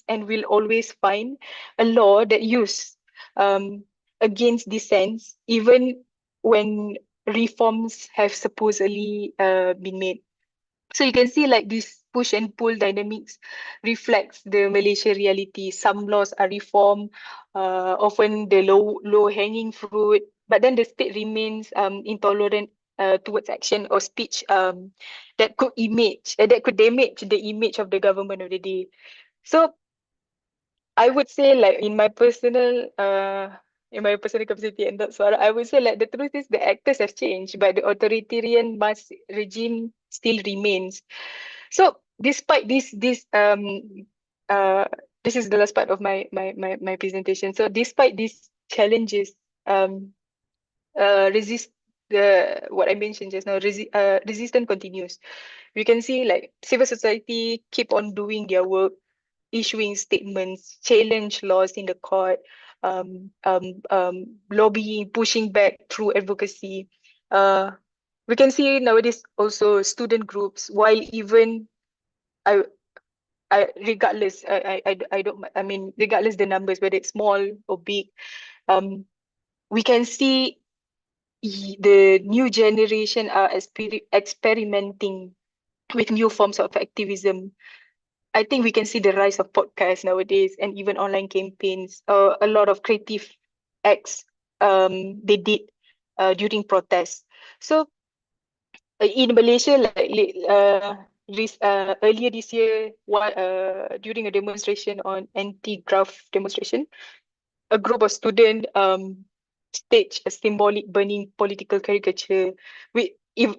and will always find a law that use um, against dissent, even when reforms have supposedly been made. So you can see like this push and pull dynamics reflects the Malaysia reality. Some laws are reformed, often the low hanging fruit, but then the state remains intolerant towards action or speech that could damage the image of the government of the day. So I would say like in my personal capacity and that's what I would say, like the truth is the actors have changed, but the authoritarian mass regime still remains. So despite uh this is the last part of my presentation. So despite these challenges, um resist the what I mentioned just now, resistance continues. We can see like civil society keep on doing their work, issuing statements, challenge laws in the court, lobbying, pushing back through advocacy. Uh, we can see nowadays also student groups, while even I, I mean, regardless the numbers, whether it's small or big, um, we can see the new generation are experimenting with new forms of activism. I think we can see the rise of podcasts nowadays and even online campaigns. A lot of creative acts they did during protests. So in Malaysia, earlier this year, during a demonstration on anti-graft demonstration, a group of students staged a symbolic burning political caricature, if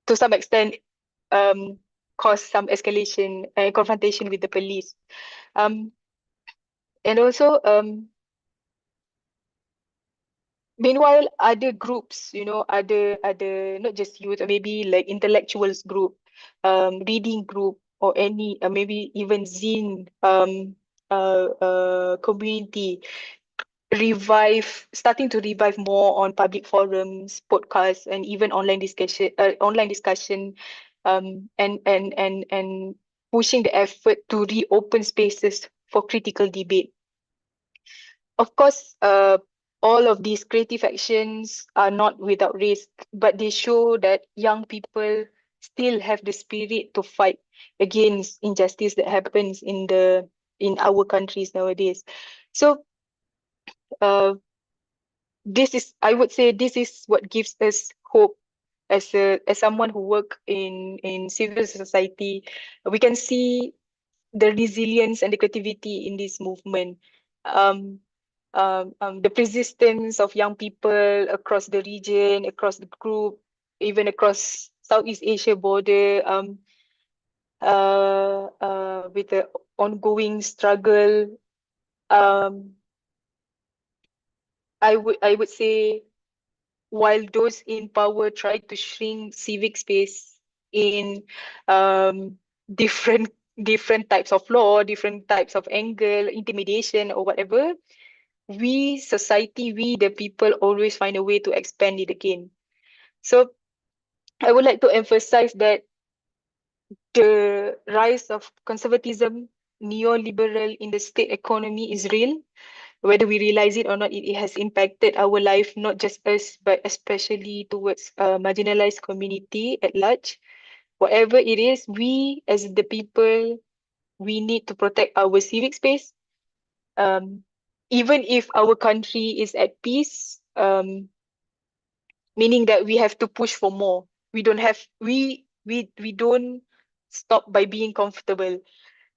to some extent um, caused some escalation and confrontation with the police. Um, and also meanwhile, other groups, other not just youth, or maybe like intellectuals group, reading group, or any maybe even zine community starting to revive more on public forums, podcasts, and even online discussion, and pushing the effort to reopen spaces for critical debate. Of course, all of these creative actions are not without risk, but they show that young people still have the spirit to fight against injustice that happens in our countries nowadays. So, uh, I would say, this is what gives us hope as someone who work in civil society. We can see the resilience and the creativity in this movement. Um, the persistence of young people across the region, across the group, even across Southeast Asia border, with the ongoing struggle. Um, I would say, while those in power try to shrink civic space in um, different different types of law, different types of angle, intimidation, or whatever, we the people, always find a way to expand it again. So I would like to emphasize that the rise of conservatism, neoliberal in the state economy is real. Whether we realize it or not, it has impacted our life, not just us, but especially towards marginalized community at large. Whatever it is, we as the people, we need to protect our civic space. Um, Even if our country is at peace, meaning that we have to push for more. We don't stop by being comfortable.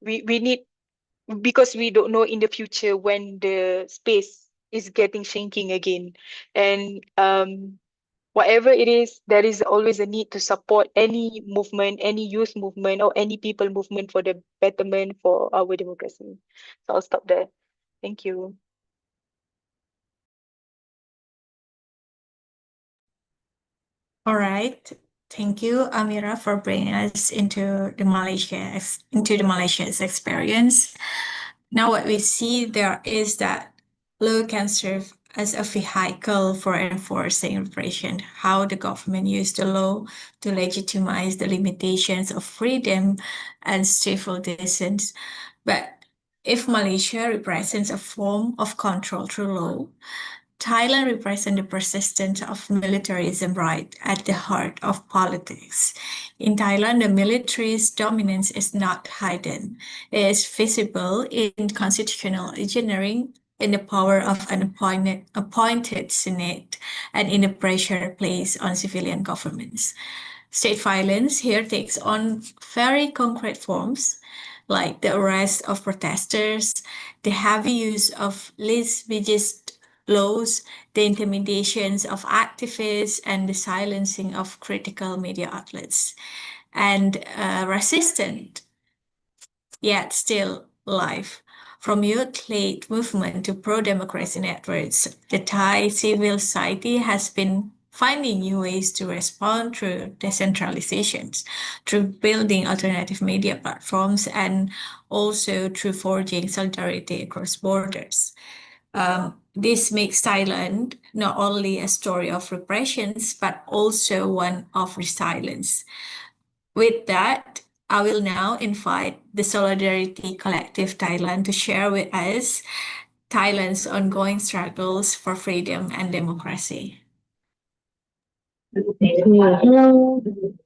We need, because we don't know in the future when the space is getting shrinking again. And whatever it is, there is always a need to support any movement, any youth movement, or any people movement for the betterment for our democracy. So I'll stop there. Thank you. All right. Thank you, Amira, for bringing us into the Malaysia's experience. Now, what we see there is that law can serve as a vehicle for enforcing repression, how the government used the law to legitimize the limitations of freedom and civil dissent. But if Malaysia represents a form of control through law, Thailand represents the persistence of militarism right at the heart of politics. In Thailand, the military's dominance is not hidden. It is visible in constitutional engineering, in the power of an appointed Senate, and in the pressure placed on civilian governments. State violence here takes on very concrete forms, like the arrest of protesters, the heavy use of lese-majeste laws, the intimidations of activists, and the silencing of critical media outlets. And resistant, yet still alive. From youth-led movement to pro-democracy networks, the Thai civil society has been finding new ways to respond through decentralizations, through building alternative media platforms, and also through forging solidarity across borders. This makes Thailand not only a story of repressions, but also one of resilience. With that, I will now invite the Solidarity Collective Thailand to share with us Thailand's ongoing struggles for freedom and democracy. Hello.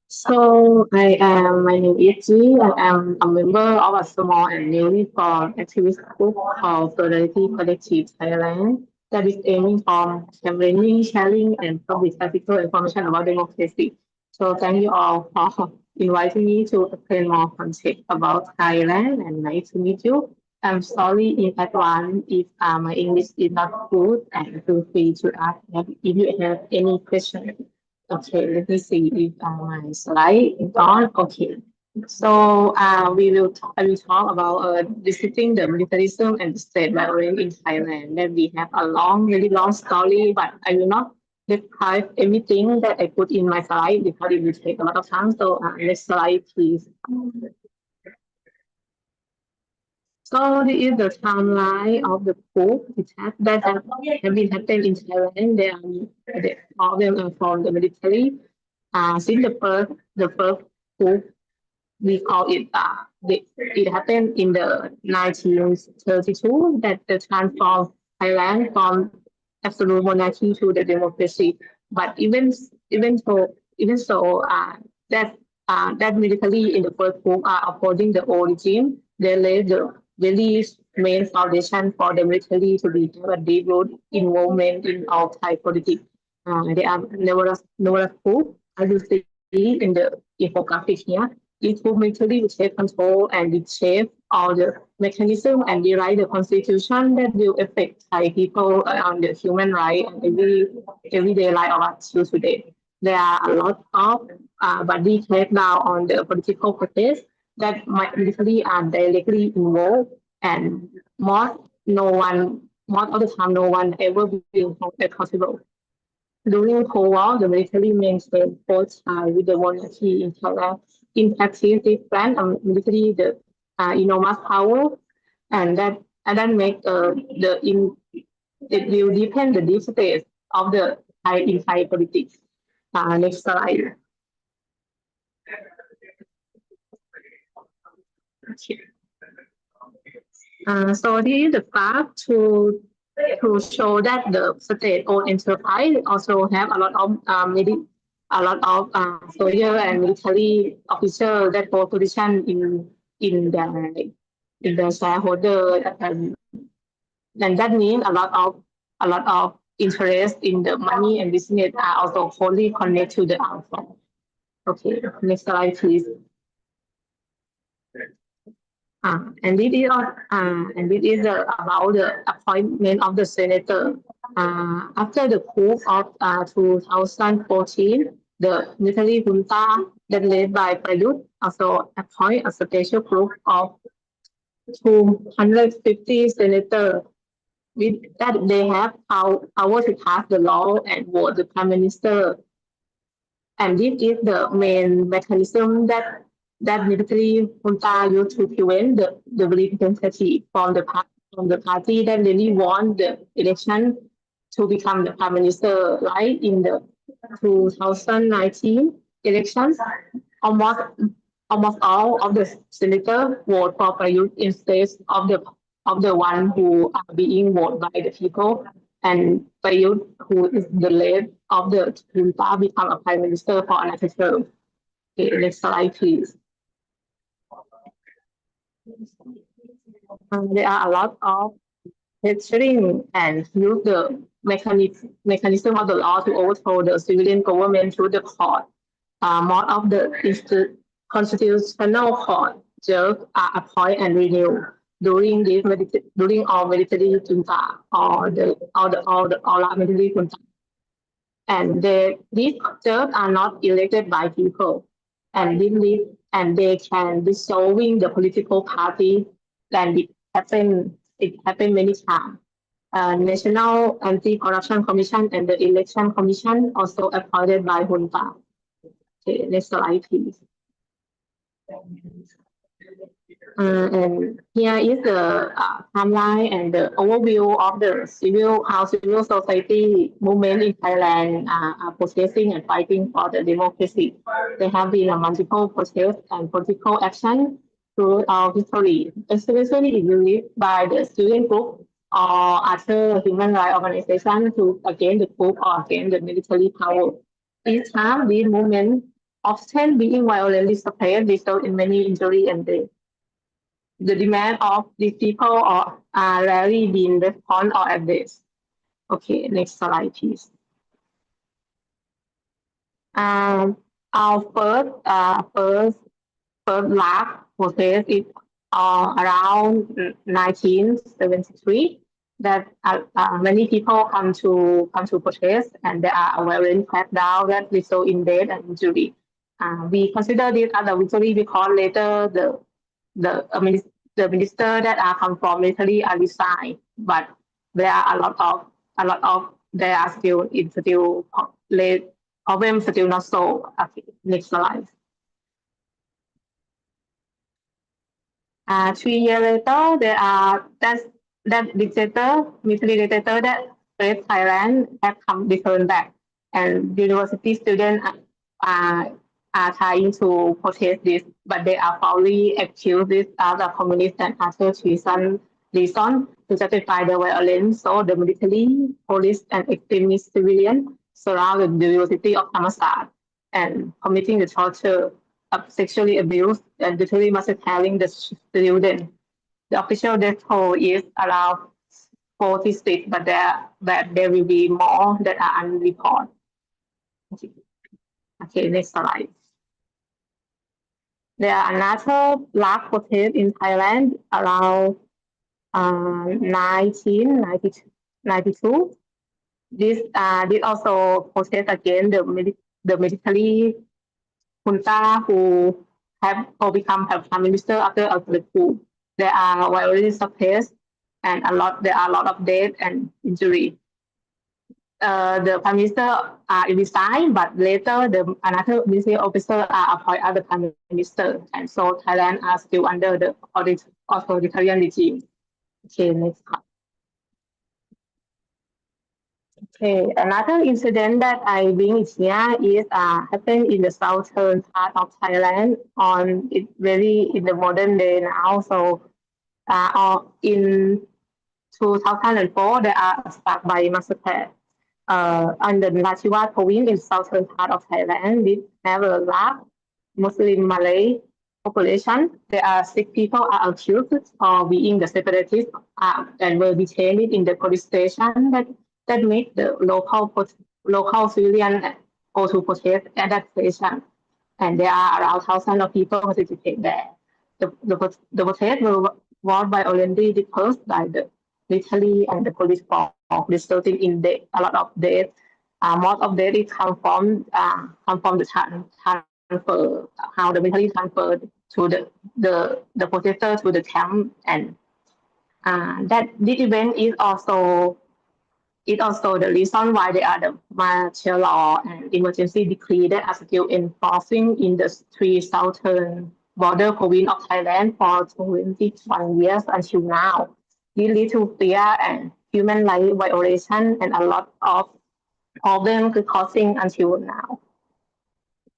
So my name is Ji, and I'm a member of a small and newly formed activist group called Solidarity Collective Thailand that is aiming for campaigning, sharing, and public practical information about democracy. So thank you all for inviting me to explain more context about Thailand, and nice to meet you. I'm sorry in advance if my English is not good, and feel free to ask if you have any questions. Okay, let me see if my slide is on. Okay. So I will talk about visiting the militarism and state violence in Thailand. Then we have a very long story, but I will not describe everything that I put in my slide because it will take a lot of time. So next slide, please. So this is the timeline of the coup that have been happening in Thailand. All of them are from the military. Since the first coup, we call it it happened in the 1932 that the transform Thailand from absolute monarchy to the democracy. But even so, that military in the first coup are opposing the old regime. They laid the very main foundation for the military to be a deep root involvement in all Thai politics. There are numerous coups, as you see in the infographic here. It will military take control and reshape all the mechanism and rewrite the constitution that will affect Thai people on the human right and everyday life of us today. There are a lot of body crackdown on the political process that might literally are directly involved, and most of the time no one ever being held accountable. During Cold War, the military maintained both with the monarchy in Thailand. In practice, they grant military the enormous power, and that make it will depend the deep state of the Thai politics. Next slide. Okay. So this is the graph to show that the state-owned enterprise also have a lot of soldier and military officers that hold position in the shareholder, and that means a lot of interest in the money and business are also wholly connected to the outside. Okay, next slide, please. And this is about the appointment of the senator. After the coup of 2014, the military junta that led by Prayut also appoint a special group of 250 senators. With that, they have power to pass the law and vote the prime minister. And this is the main mechanism that military junta used to prevent the representative from the party that really won the election to become the prime minister. Right in the 2019 elections, almost all of the senators vote for Prayut instead of the one who are being voted by the people. And Prayut, who is the lead of the junta, become a prime minister for another term. Okay, next slide, please. There are a lot of censoring and use the mechanism of the law to overthrow the civilian government through the court. Most of the constitutional court judges are appointed and renewed during all military junta or the military junta. And these judges are not elected by people, and they can dissolving the political party. And it happened many times. National Anti-Corruption Commission and the Election Commission also appointed by junta. Okay, next slide, please. And here is the timeline and the overview of how civil society movement in Thailand are protesting and fighting for the democracy. There have been multiple protests and political action throughout history, especially led by the student group or other human rights organizations against the coup or against the military power. Each time, these movements often being violently suppressed, result in many injuries and deaths. The demand of these people are rarely being responded or addressed. Okay, next slide, please. Our first large protest is around 1973. That many people come to protest, and there are violent crackdown that result in death and injury. We consider this as a victory because later the minister that are come from military are resigned, but there are a lot of there are still late problems still not solved. Okay, next slide. 3 years later, there are that dictator, military dictator that faced Thailand have come return back, and university students are trying to protest this, but they are falsely accused this as a communist and other reason to justify the violence. So the military, police, and extremist civilians surround the University of Thammasat and committing the torture of sexually abuse and brutally massacring the student. The official death toll is around 46, but there will be more that are unreported. Okay, next slide. There are another large protest in Thailand around 1992. This also protest against the military junta who become prime minister after the coup. There are violence suppressed and there are a lot of death and injury. The prime minister resigned, but later another military officer are appointed as the prime minister, and so Thailand are still under the authoritarian regime. Okay, next slide. Okay, another incident that I bring here is happened in the southern part of Thailand in the modern day now. So in 2004, there are attacked by massacre on the Narathiwat province in southern part of Thailand. We have a large Muslim Malay population. There are 6 people are accused of being the separatists and were detained in the police station that made the local civilian go to protest at that station. And there are around 1,000 of people participate there. The protest was violently dispersed by the military and the police force, resulting in a lot of death. Most of death come from the transfer, how the military transferred to the protester to the camp, and that this event is also the reason why there are the martial law and emergency decree that are still enforcing in the 3 southern border province of Thailand for 21 years until now. This leads to fear and human rights violation and a lot of problems causing until now.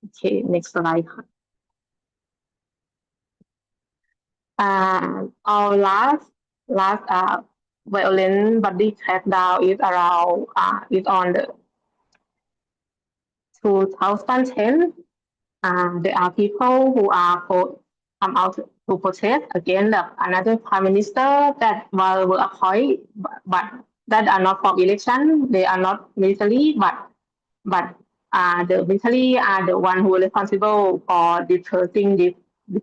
Okay, next slide. Our last violent body crackdown is on the 2010. There are people who come out to protest against another prime minister that were appointed, but that are not from election. They are not military, but the military are the one who are responsible for dispersing this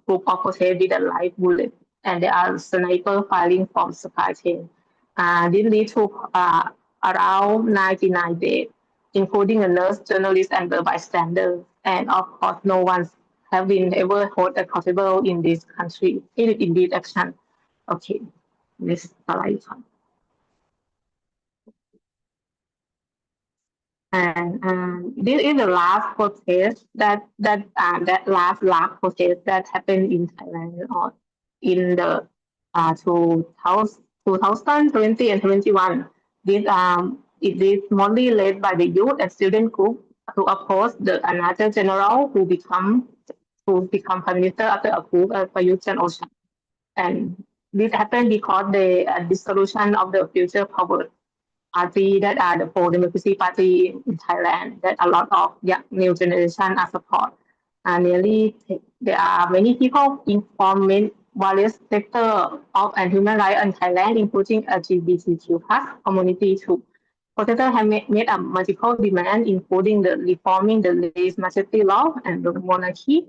group of protest with a live bullet, and there are sniper firing from supply chain. This leads to around 99 deaths, including a nurse, journalist, and the bystander. And of course, no one have been ever held accountable in this country in this action. Okay, next slide. And this is the last protest that last protest that happened in Thailand or in the 2020 and 21. It is mostly led by the youth and student group to oppose another general who become prime minister after a coup by Prayut Chan-o-cha. And this happened because the dissolution of the Future Power Party that are the pro-democracy party in Thailand that a lot of new generation are support. There are many people from various sectors of human rights in Thailand, including LGBTQ+ community too. Protesters have made a multiple demands, including the reforming the lese-majority law and the monarchy.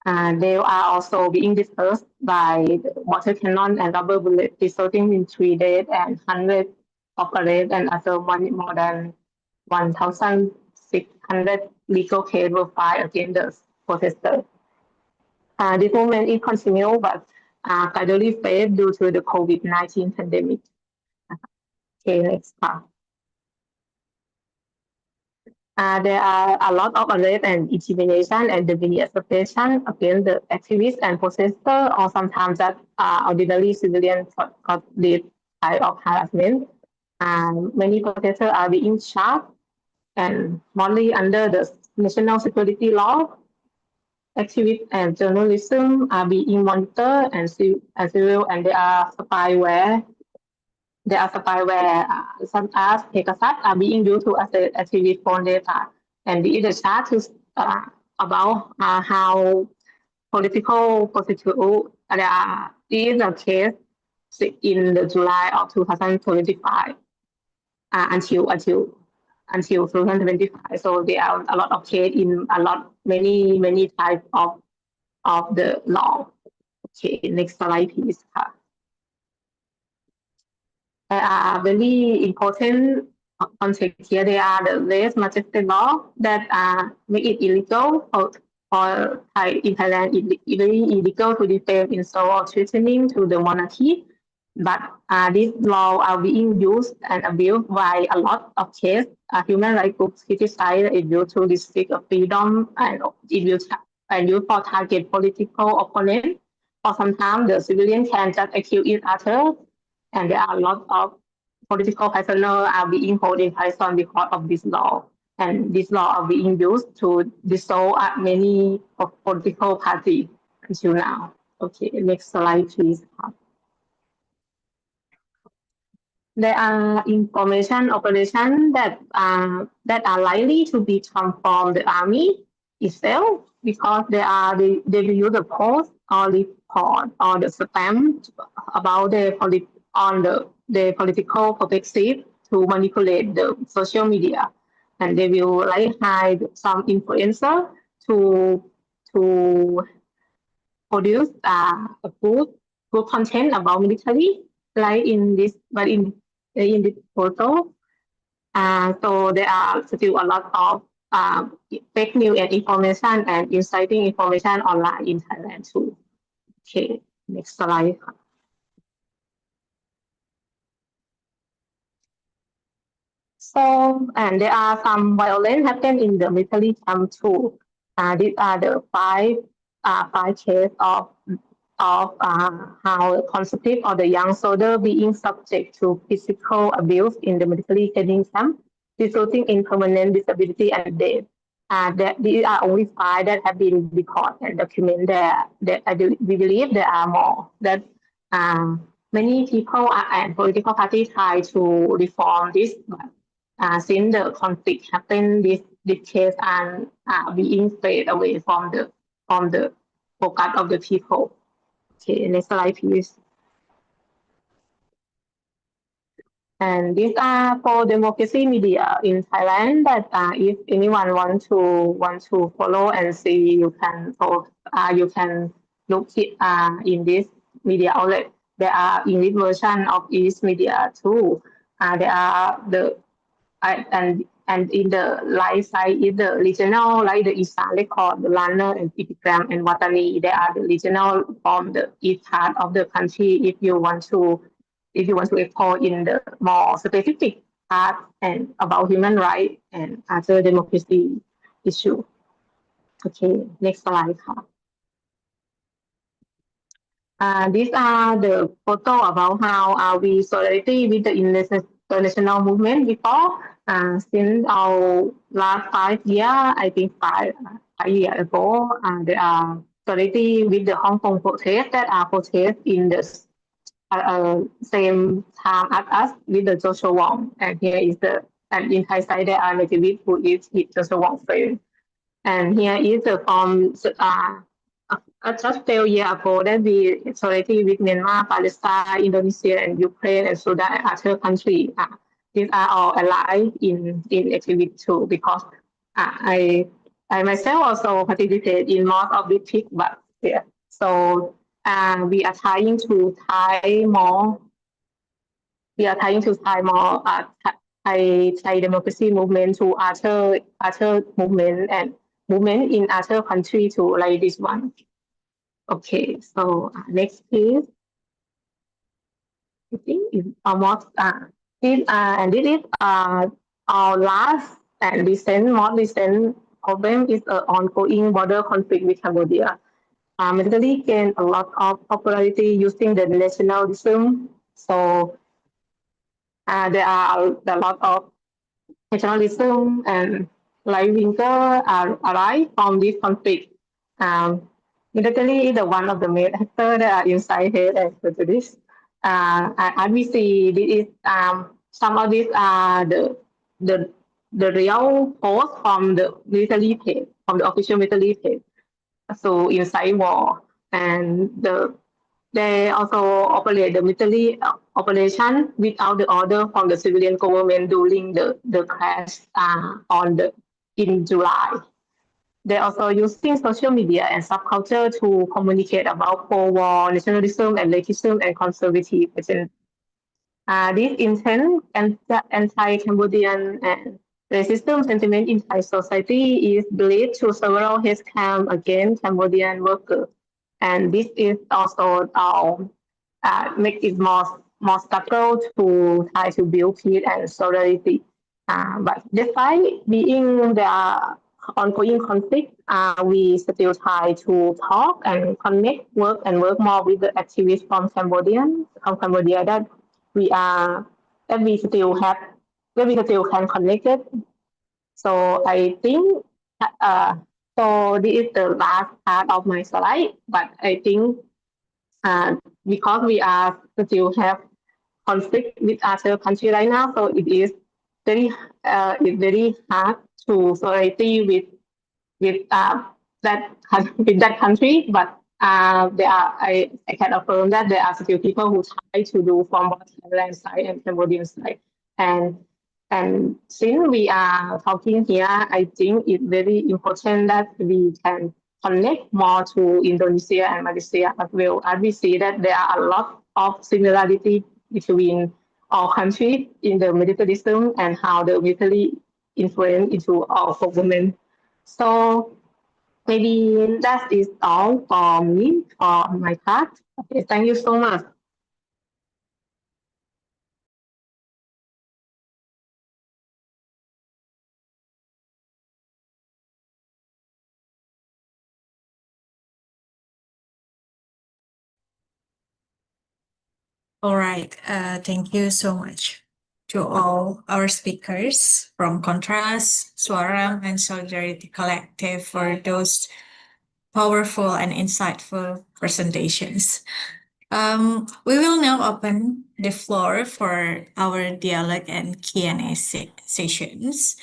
They are also being dispersed by the water cannon and rubber bullets, resulting in 3 deaths and hundreds of arrests, and also more than 1,600 legal cases were filed against protesters. This movement is continued, but gradually fade due to the COVID-19 pandemic. Okay, next part. There are a lot of arrest and intimidation and the media suppression against the activists and protesters, or sometimes that ordinary civilians got this type of harassment. Many protesters are being charged and mostly under the national security law. Activists and journalism are being monitored and civil, and there are spyware. Such as Pegasus are being used to access activist phone data. And the other chart is about how political prosecutors is a case in the July of 2025 until 2025. So there are a lot of cases in many types of the law. Okay, next slide, please. There are very important context here. They are the less majestic law that make it illegal or in Thailand, it very illegal to defame, insult, or threatening to the monarchy. But these laws are being used and abused by a lot of cases. Human rights groups criticize it due to restrict freedom and used for target political opponents. Or sometimes the civilian can just accuse each other. And there are a lot of political prisoners are being held in prison because of this law. And this law are being used to dissolve many political parties until now. Okay, next slide, please. There are information operations that are likely to become from the army itself, because they will use the post or report or the spam about the political perspective to manipulate the social media, and they will hire some influencer to produce a good content about military, like in this photo. So there are still a lot of fake news and information and inciting information online in Thailand too. Okay, next slide. So, and there are some violence happen in the military camp too. These are the five cases of how conscript or the young soldier being subject to physical abuse in the military training camp, resulting in permanent disability and death. These are only 5 that have been recorded and documented. We believe there are more. That many people and political parties try to reform this, but since the conflict happened, this case are being fade away from the focus of the people. Okay, next slide, please. And these are for democracy media in Thailand. That if anyone want to follow and see, you can look it in this media outlet. There are English version of each media too. There are and in the live side is the regional, like the Isan Record, the Lanner and Pitigram and Watani. They are the regional from the east part of the country. If you want to explore in the more specific part and about human rights and other democracy issue. Okay, next slide. These are the photo about how we solidarity with the international movement before. Since our last 5 years, I think 5 years ago, there are solidarity with the Hong Kong protest that are protest in the same time as us with the Joshua Wong. And here is and in Thai side there are activists who is Joshua Wong friend. And here is the form just a year ago that we solidarity with Myanmar, Palestine, Indonesia, and Ukraine, and Sudan, and other countries. These are all allied in activity too, because I myself also participate in most of the pick, but yeah. So we are trying to tie more. We are trying to tie more Thai democracy movement to other movement and women in other country too, like this one. Okay, so next please. I think it's almost and this is our last and more recent problem is ongoing border conflict with Cambodia. Military gained a lot of popularity using the nationalism. So there are a lot of nationalism and right winger are arise from this conflict. Military is one of the main actors that are inside here and to this. And we see this is some of these are the the real post from the military page, from the official military page. So inside war and they also operate the military operation without the order from the civilian government during the crash in July. They're also using social media and subculture to communicate about pro-war nationalism and racism and conservatism. This intense anti-Cambodian and racism sentiment in Thai society is believed to several hate crimes against Cambodian workers. And this is also make it more struggle to try to build peace and solidarity. But despite being the ongoing conflict, we still try to talk and connect, work more with the activists from Cambodia that we are that we still have that we still can connect it. So I think so this is the last part of my slide, but I think because we are still have conflict with other country right now, so it is it's very hard to solidarity with that with that country. But there are I can affirm that there are still people who try to do from both Thailand side and Cambodian side, and since we are talking here, I think it's very important that we can connect more to Indonesia and Malaysia as well. And we see that there are a lot of similarity between all countries in the militarism and how the military influence into our government. So maybe that is all for me for my part. Okay, thank you so much. All right. Thank you so much to all our speakers from Contrast, Suara, and Solidarity Collective for those powerful and insightful presentations. We will now open the floor for our dialogue and Q&A sessions.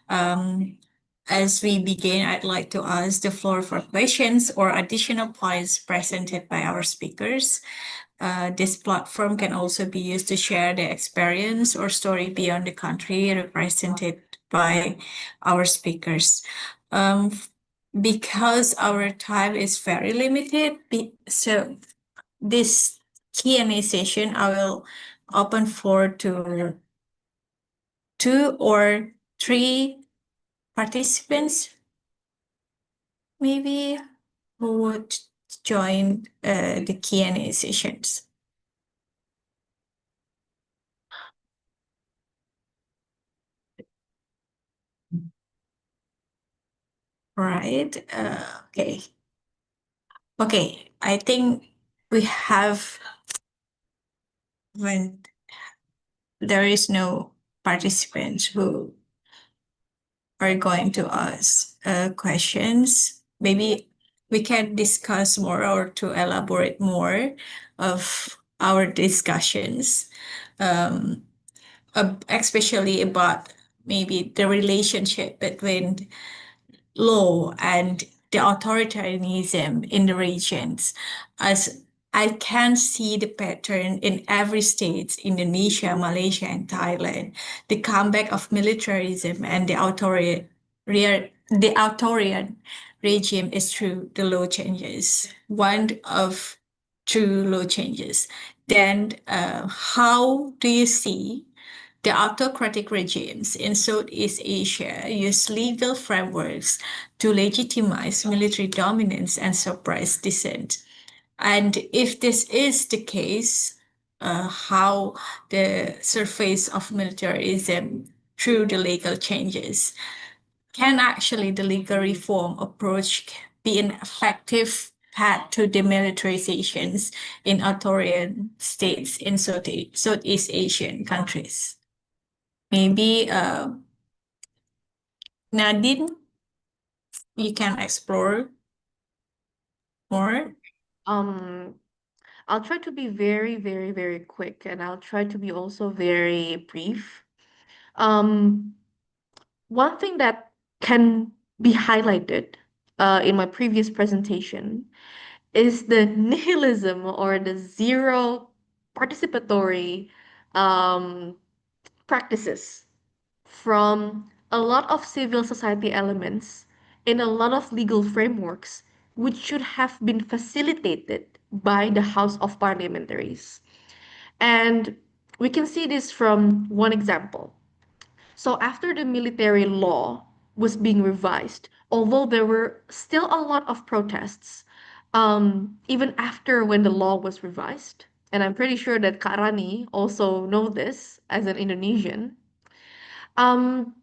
As we begin, I'd like to ask the floor for questions or additional points presented by our speakers. This platform can also be used to share the experience or story beyond the country represented by our speakers. Because our time is very limited, so this Q&A session, I will open floor to 2 or 3 participants, maybe, who would join the Q&A sessions. Right. Okay. Okay. I think we have when there is no participants who are going to ask questions. Maybe we can discuss more or to elaborate more of our discussions, especially about maybe the relationship between law and the authoritarianism in the regions, as I can see the pattern in every state, Indonesia, Malaysia, and Thailand. The comeback of militarism and the authoritarian regime is through the law changes. One of true law changes. Then how do you see The autocratic regimes in Southeast Asia use legal frameworks to legitimize military dominance and suppress dissent. And if this is the case, how the surface of militarism through the legal changes, can actually the legal reform approach be an effective path to demilitarizations in authoritarian states in Southeast Asian countries? Maybe Nadine, you can explore more. I'll try to be very, very, very quick, and I'll try to be also very brief. One thing that can be highlighted in my previous presentation is the nihilism or the zero participatory um, practices from a lot of civil society elements in a lot of legal frameworks, which should have been facilitated by the House of Parliamentaries. And we can see this from one example. So after the military law was being revised, although there were still a lot of protests, even after when the law was revised, and I'm pretty sure that Kak Rani also know this as an Indonesian, um,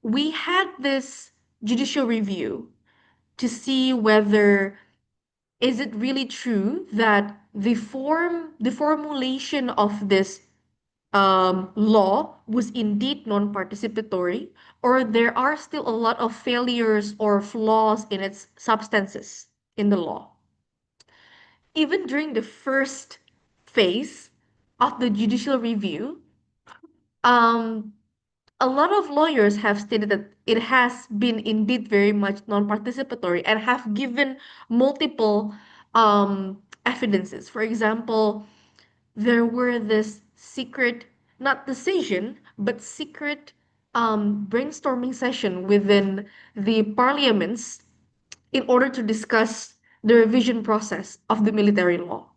we had this judicial review to see whether is it really true that the formulation of this law was indeed non-participatory, or there are still a lot of failures or flaws in its substances in the law. Even during the first phase of the judicial review, um, a lot of lawyers have stated that it has been indeed very much non-participatory and have given multiple evidences. For example, there were this secret, not decision, but secret brainstorming session within the parliaments in order to discuss the revision process of the military law.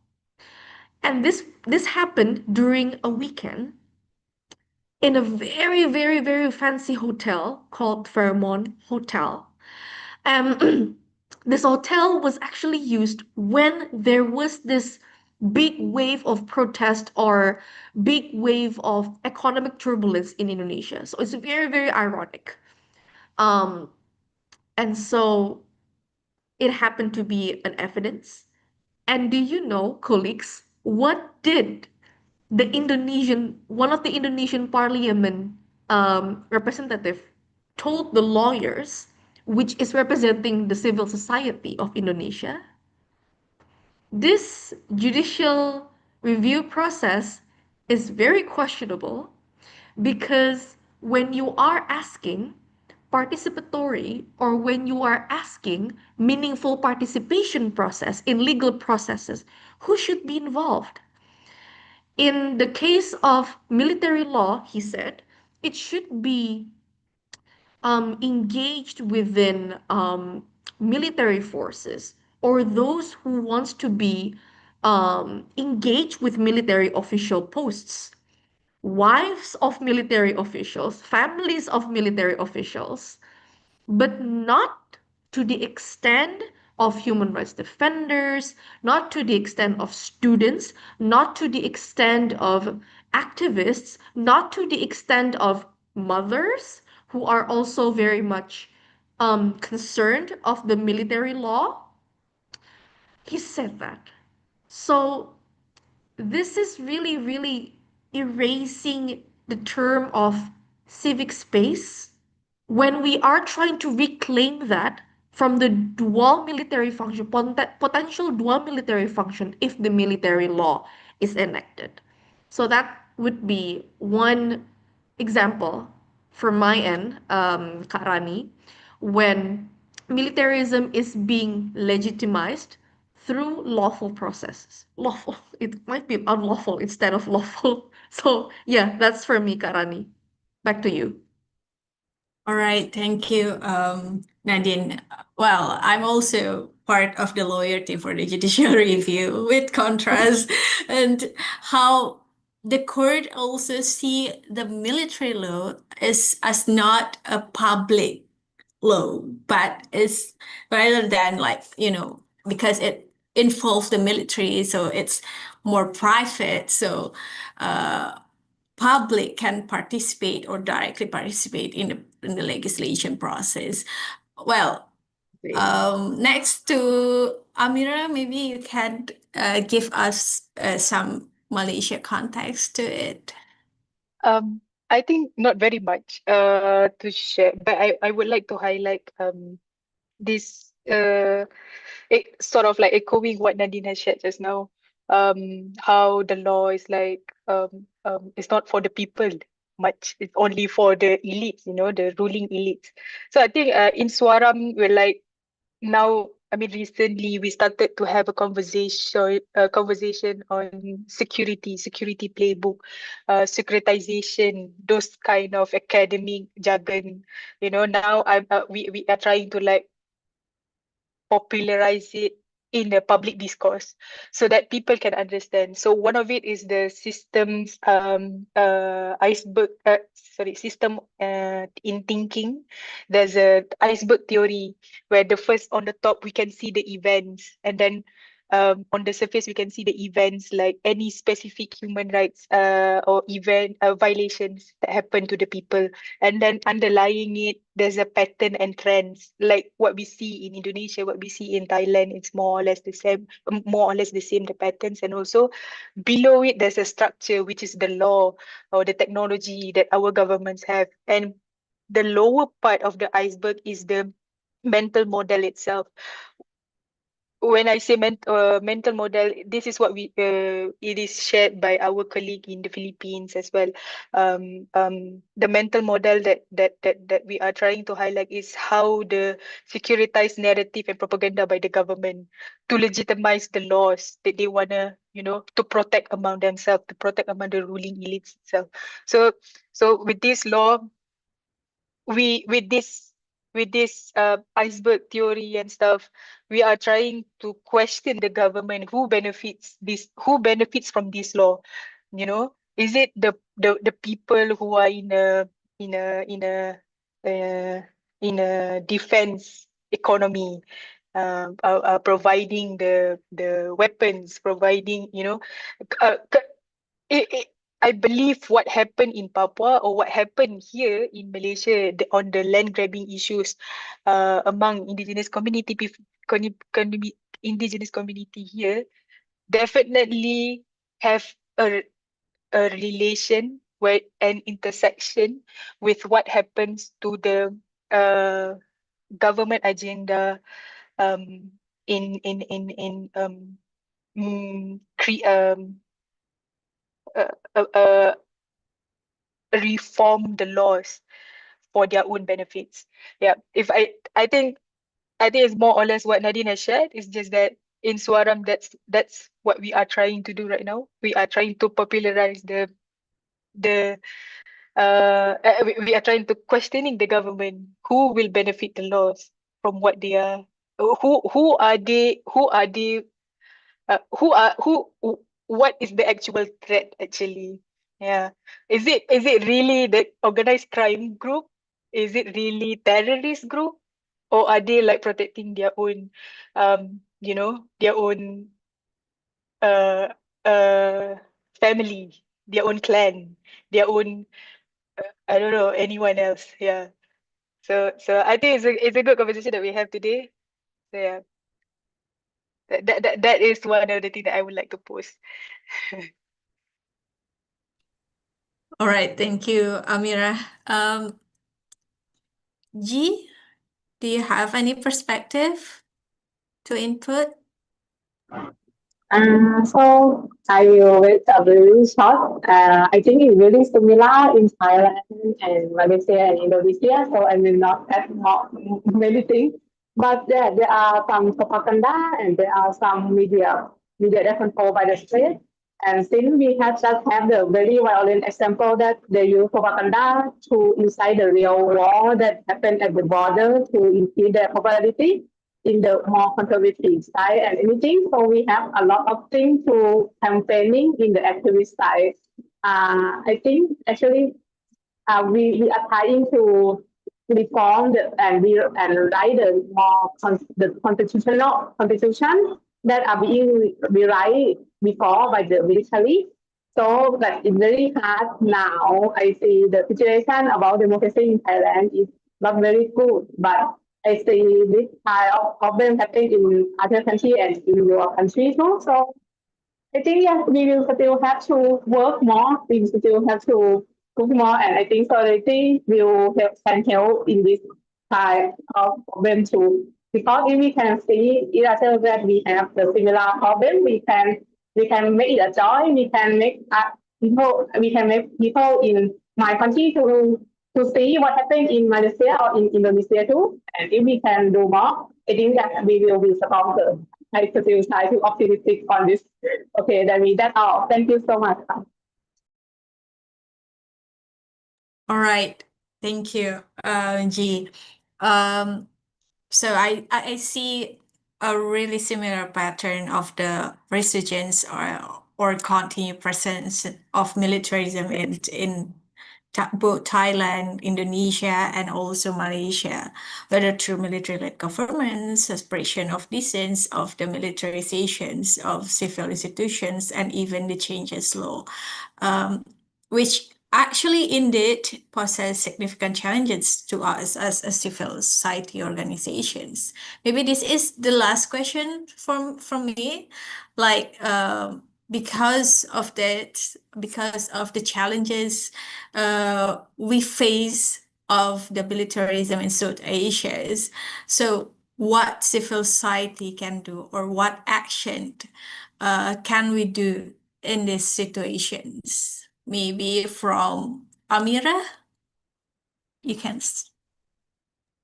And this happened during a weekend in a very, very, very fancy hotel called Fairmont Hotel. This hotel was actually used when there was this big wave of protest or big wave of economic turbulence in Indonesia. So it's very, very ironic. Um, and so it happened to be an evidence. And do you know, colleagues, what did one of the Indonesian parliament representative told the lawyers, which is representing the civil society of Indonesia? This judicial review process is very questionable because when you are asking participatory or when you are asking meaningful participation process in legal processes, who should be involved? In the case of military law, he said, it should be engaged within military forces or those who wants to be engaged with military official posts, wives of military officials, families of military officials, but not to the extent of human rights defenders, not to the extent of students, not to the extent of activists, not to the extent of mothers who are also very much concerned of the military law. He said that. So this is really, really erasing the term of civic space when we are trying to reclaim that from the dual military function, potential dual military function if the military law is enacted. So that would be one example from my end, Kak Rani, when militarism is being legitimized through lawful processes. Lawful, it might be unlawful instead of lawful. So yeah, that's for me, Kak Rani. Back to you. All right, thank you, Nadine. Well, I'm also part of the lawyer team for the judicial review with contrast and how the court also see the military law as not a public law, but is rather than like, because it involves the military, so it's more private. So public can participate or directly participate in the legislation process. Well, next to Amira, maybe you can give us some Malaysia context to it. I think not very much to share, but I would like to highlight this it sort of like echoing what Nadine has shared just now. How the law is like it's not for the people much. It's only for the elites, the ruling elites. So I think in Swaram we're like now. I mean, recently we started to have a conversation on security playbook, securitization, those kind of academic jargon. Now we are trying to like popularize it in the public discourse so that people can understand. So one of it is the systems system in thinking. There's a iceberg theory where the first on the top we can see the events, and then on the surface we can see the events like any specific human rights or event violations that happen to the people, and then underlying it there's a pattern and trends like what we see in Indonesia, what we see in Thailand. It's more or less the same, the patterns, and also below it there's a structure which is the law or the technology that our governments have, and the lower part of the iceberg is the mental model itself. When I say mental model, this is what it is shared by our colleague in the Philippines as well. The mental model that we are trying to highlight is how the securitized narrative and propaganda by the government to legitimize the laws that they wanna, to protect among themselves, to protect among the ruling elites itself. So with this law, with this iceberg theory and stuff, we are trying to question the government who benefits from this law. Is it the people who are in a defense economy, providing the weapons, providing I believe what happened in Papua or what happened here in Malaysia on the land grabbing issues among indigenous indigenous community here definitely have a relation where an intersection with what happens to the government agenda in reform the laws for their own benefits. Yeah, if I think it's more or less what Nadine has shared. It's just that in Swaram, that's what we are trying to do right now. We are trying to popularize we are trying to questioning the government who will benefit the laws from what they are, who are they, what is the actual threat actually? Yeah. Is it really the organized crime group? Is it really terrorist group? Or are they like protecting their own their own uh family, their own clan, their own I don't know, anyone else. Yeah. So I think it's a good conversation that we have today. So yeah. That is one of the things that I would like to post. All right, thank you, Amira. G, do you have any perspective to input? So I will wait a very short. I think it's really similar in Thailand and Malaysia and Indonesia, so I will not add more many things. But there are some propaganda and there are some media that controlled by the state. And since we have just have the very violent example that they use propaganda to incite the real war that happened at the border to increase their popularity in the more conservative side and anything. So we have a lot of things to campaigning in the activist side. I think actually we are trying to reform and write the constitution that are being rewrite before by the military. So that it's very hard now. I see the situation about democracy in Thailand is not very good, but I see this kind of problem happening in other countries and in your country too. So I think yes, we will still have to work more. We still have to cook more, and I think solidarity will can help in this type of problem too. Because if we can see each other that we have the similar problem, we can make it a joy. We can make people in my country to see what happened in Malaysia or in Indonesia too. And if we can do more, I think that we will be stronger. I still try to optimistic on this. Okay, that's all. Thank you so much. All right. Thank you, G. So I see a really similar pattern of the resurgence or continued presence of militarism in both Thailand, Indonesia, and also Malaysia, whether through military-led governments, suppression of dissent, of the militarizations of civil institutions, and even the changes law, which actually indeed poses significant challenges to us as a civil society organizations. Maybe this is the last question from me, like because of the challenges we face of the militarism in South Asia. So what civil society can do, or what action can we do in these situations? Maybe from Amira, you can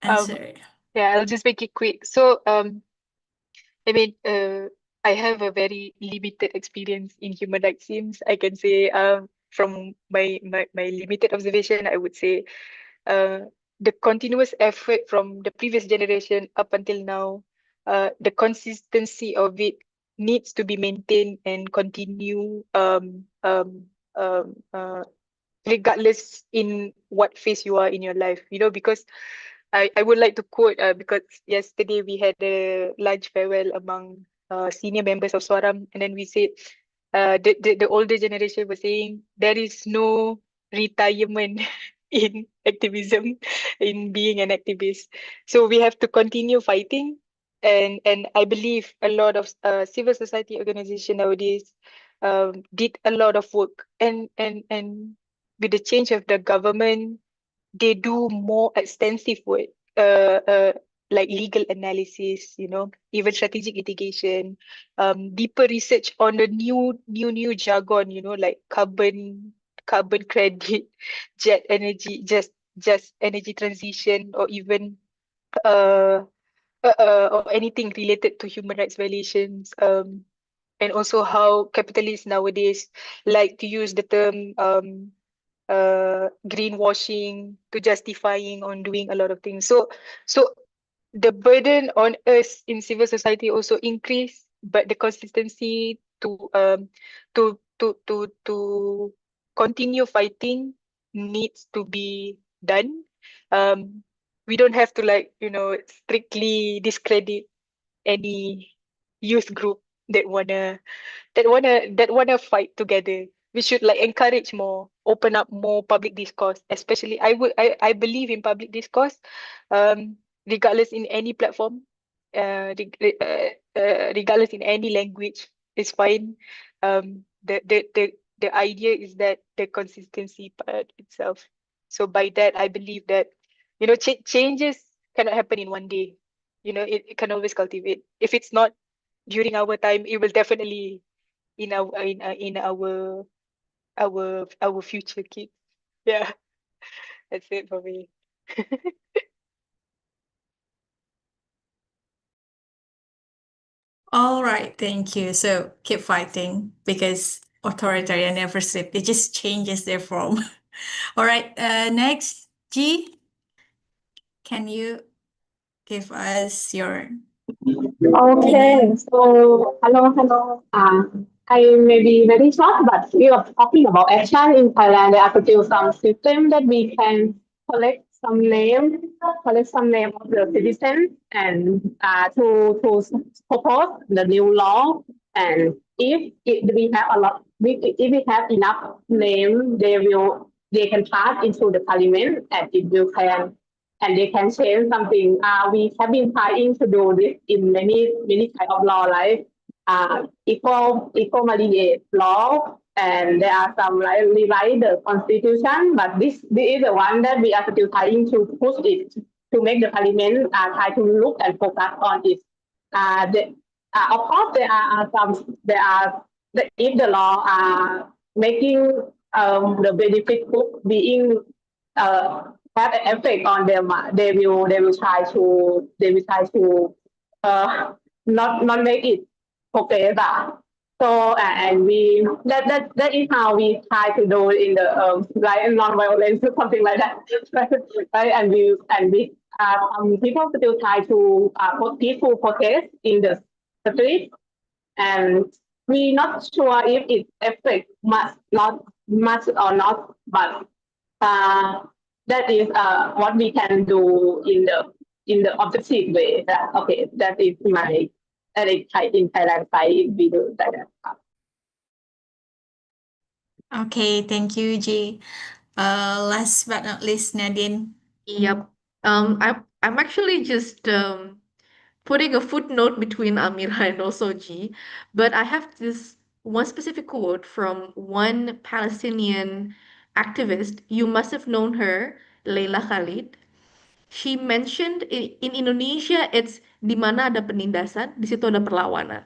answer. Yeah, I'll just make it quick. So, I mean, I have a very limited experience in human rights teams. I can say, from my limited observation, I would say, the continuous effort from the previous generation up until now, the consistency of it needs to be maintained and continue, regardless in what phase you are in your life, because I would like to quote, because yesterday we had a lunch farewell among senior members of Swaram, and then we said, the older generation was saying there is no retirement in activism, in being an activist. So we have to continue fighting, and I believe a lot of civil society organization nowadays did a lot of work, and with the change of the government, they do more extensive work, like legal analysis, even strategic litigation, deeper research on the new jargon, like carbon credit, jet energy, just energy transition, or even or anything related to human rights violations. And also how capitalists nowadays like to use the term greenwashing to justifying on doing a lot of things. So the burden on us in civil society also increase, but the consistency to continue fighting needs to be done. We don't have to strictly discredit any youth group that wanna fight together. We should encourage more, open up more public discourse. Especially, I believe in public discourse, regardless in any platform, regardless in any language, is fine. The idea is that the consistency part itself. So by that, I believe that changes cannot happen in one day. It can always cultivate. If it's not during our time, it will definitely in our future kids. Yeah, that's it for me. All right, thank you. So keep fighting, because authoritarian never sleep. It just changes their form. All right, next, G, can you give us your Okay, so hello. I may be very short, but we are talking about action in Thailand. There are still some system that we can collect some name, of the citizens and to propose the new law. And if we have a lot, if we have enough name, they can pass into the parliament and it will and they can change something. We have been trying to do this in many type of law, like equal marriage law, and there are some like rewrite the constitution, but this is the one that we are still trying to push it to make the parliament try to look and focus on it. Of course, there are if the law are making the benefit group being have an effect on them, they will try to not make it okay, but so and we that is how we try to do it in the like non-violence or something like that, right? And we some people still try to put peaceful protest in the street, and we not sure if it affects much or not, but that is what we can do in the objective way. That okay, that is my in Thailand side we do that. Okay, thank you, G. Last but not least, Nadine. Yep. I'm actually just putting a footnote between Amira and also G, but I have this one specific quote from one Palestinian activist. You must have known her, Leila Khalid. She mentioned in Indonesia, it's di mana ada penindasan, di situ ada perlawanan.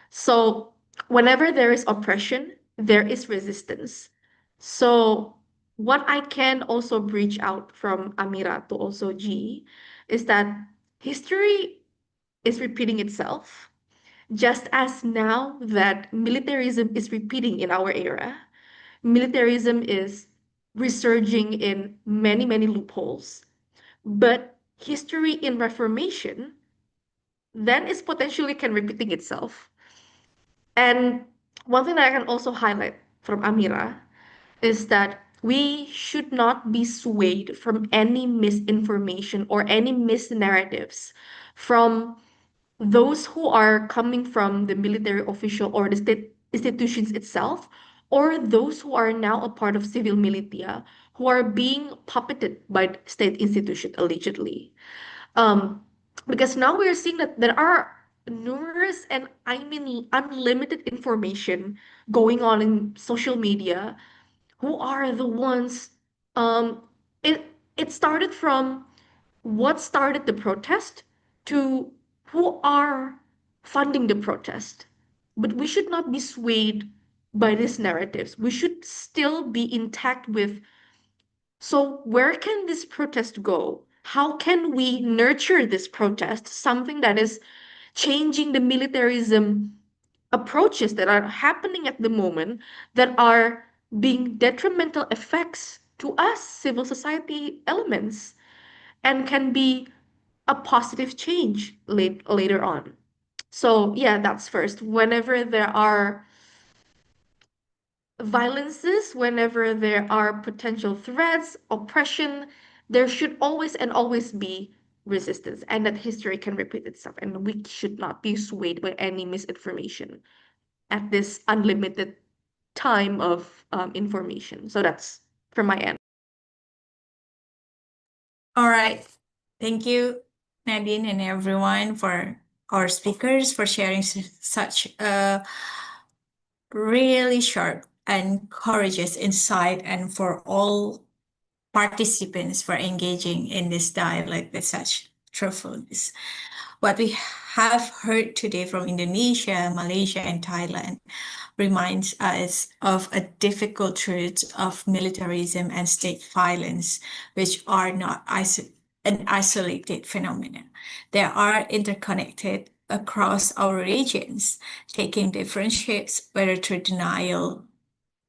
So whenever there is oppression, there is resistance. So what I can also reach out from Amira to also G is that history is repeating itself, just as now that militarism is repeating in our era. Militarism is resurging in many, many loopholes, but history in Reformation then is potentially can repeating itself. And one thing that I can also highlight from Amira is that we should not be swayed from any misinformation or any misnarratives from those who are coming from the military official or the state institutions itself, or those who are now a part of civil militia who are being puppeted by state institution allegedly. Um, because now we're seeing that there are numerous and I mean unlimited information going on in social media. Who are the ones um it started from what started the protest to who are funding the protest. But we should not be swayed by these narratives. We should still be intact with, so where can this protest go? How can we nurture this protest? Something that is changing the militarism approaches that are happening at the moment that are being detrimental effects to us, civil society elements, and can be a positive change later on. So yeah, that's first. Whenever there are violences, whenever there are potential threats, oppression, there should always be resistance, and that history can repeat itself, and we should not be swayed by any misinformation at this unlimited time of information. So that's from my end. All right. Thank you, Nadine, and everyone, for our speakers for sharing such a really sharp and courageous insight, and for all participants for engaging in this dialogue with such truthfulness. What we have heard today from Indonesia, Malaysia, and Thailand reminds us of a difficult truth of militarism and state violence, which are not an isolated phenomenon. They are interconnected across our regions, taking different shapes, whether through denial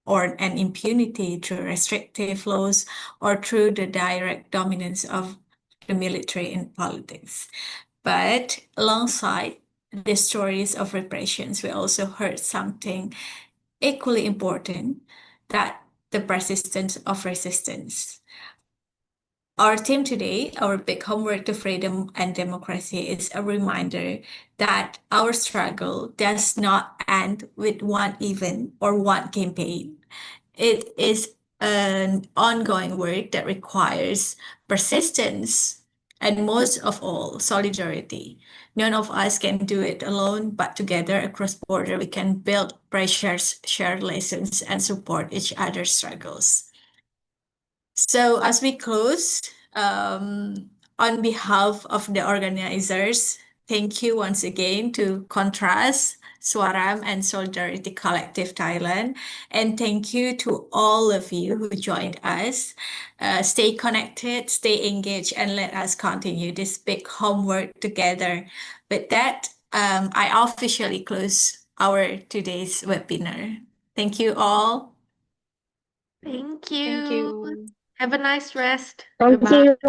or an impunity, through restrictive laws, or through the direct dominance of the military in politics. But alongside the stories of repressions, we also heard something equally important, that the persistence of resistance. Our theme today, our big homework to freedom and democracy, is a reminder that our struggle does not end with one event or one campaign. It is an ongoing work that requires persistence and, most of all, solidarity. None of us can do it alone, but together across border, we can build pressures, share lessons, and support each other's struggles. So as we close, on behalf of the organizers, thank you once again to Kontras, Swaram, and Solidarity Collective Thailand. And thank you to all of you who joined us. Stay connected, stay engaged, and let us continue this big homework together. With that, I officially close our today's webinar. Thank you all. Thank Thank you. you. Have a nice rest. Thank Bye-bye. you.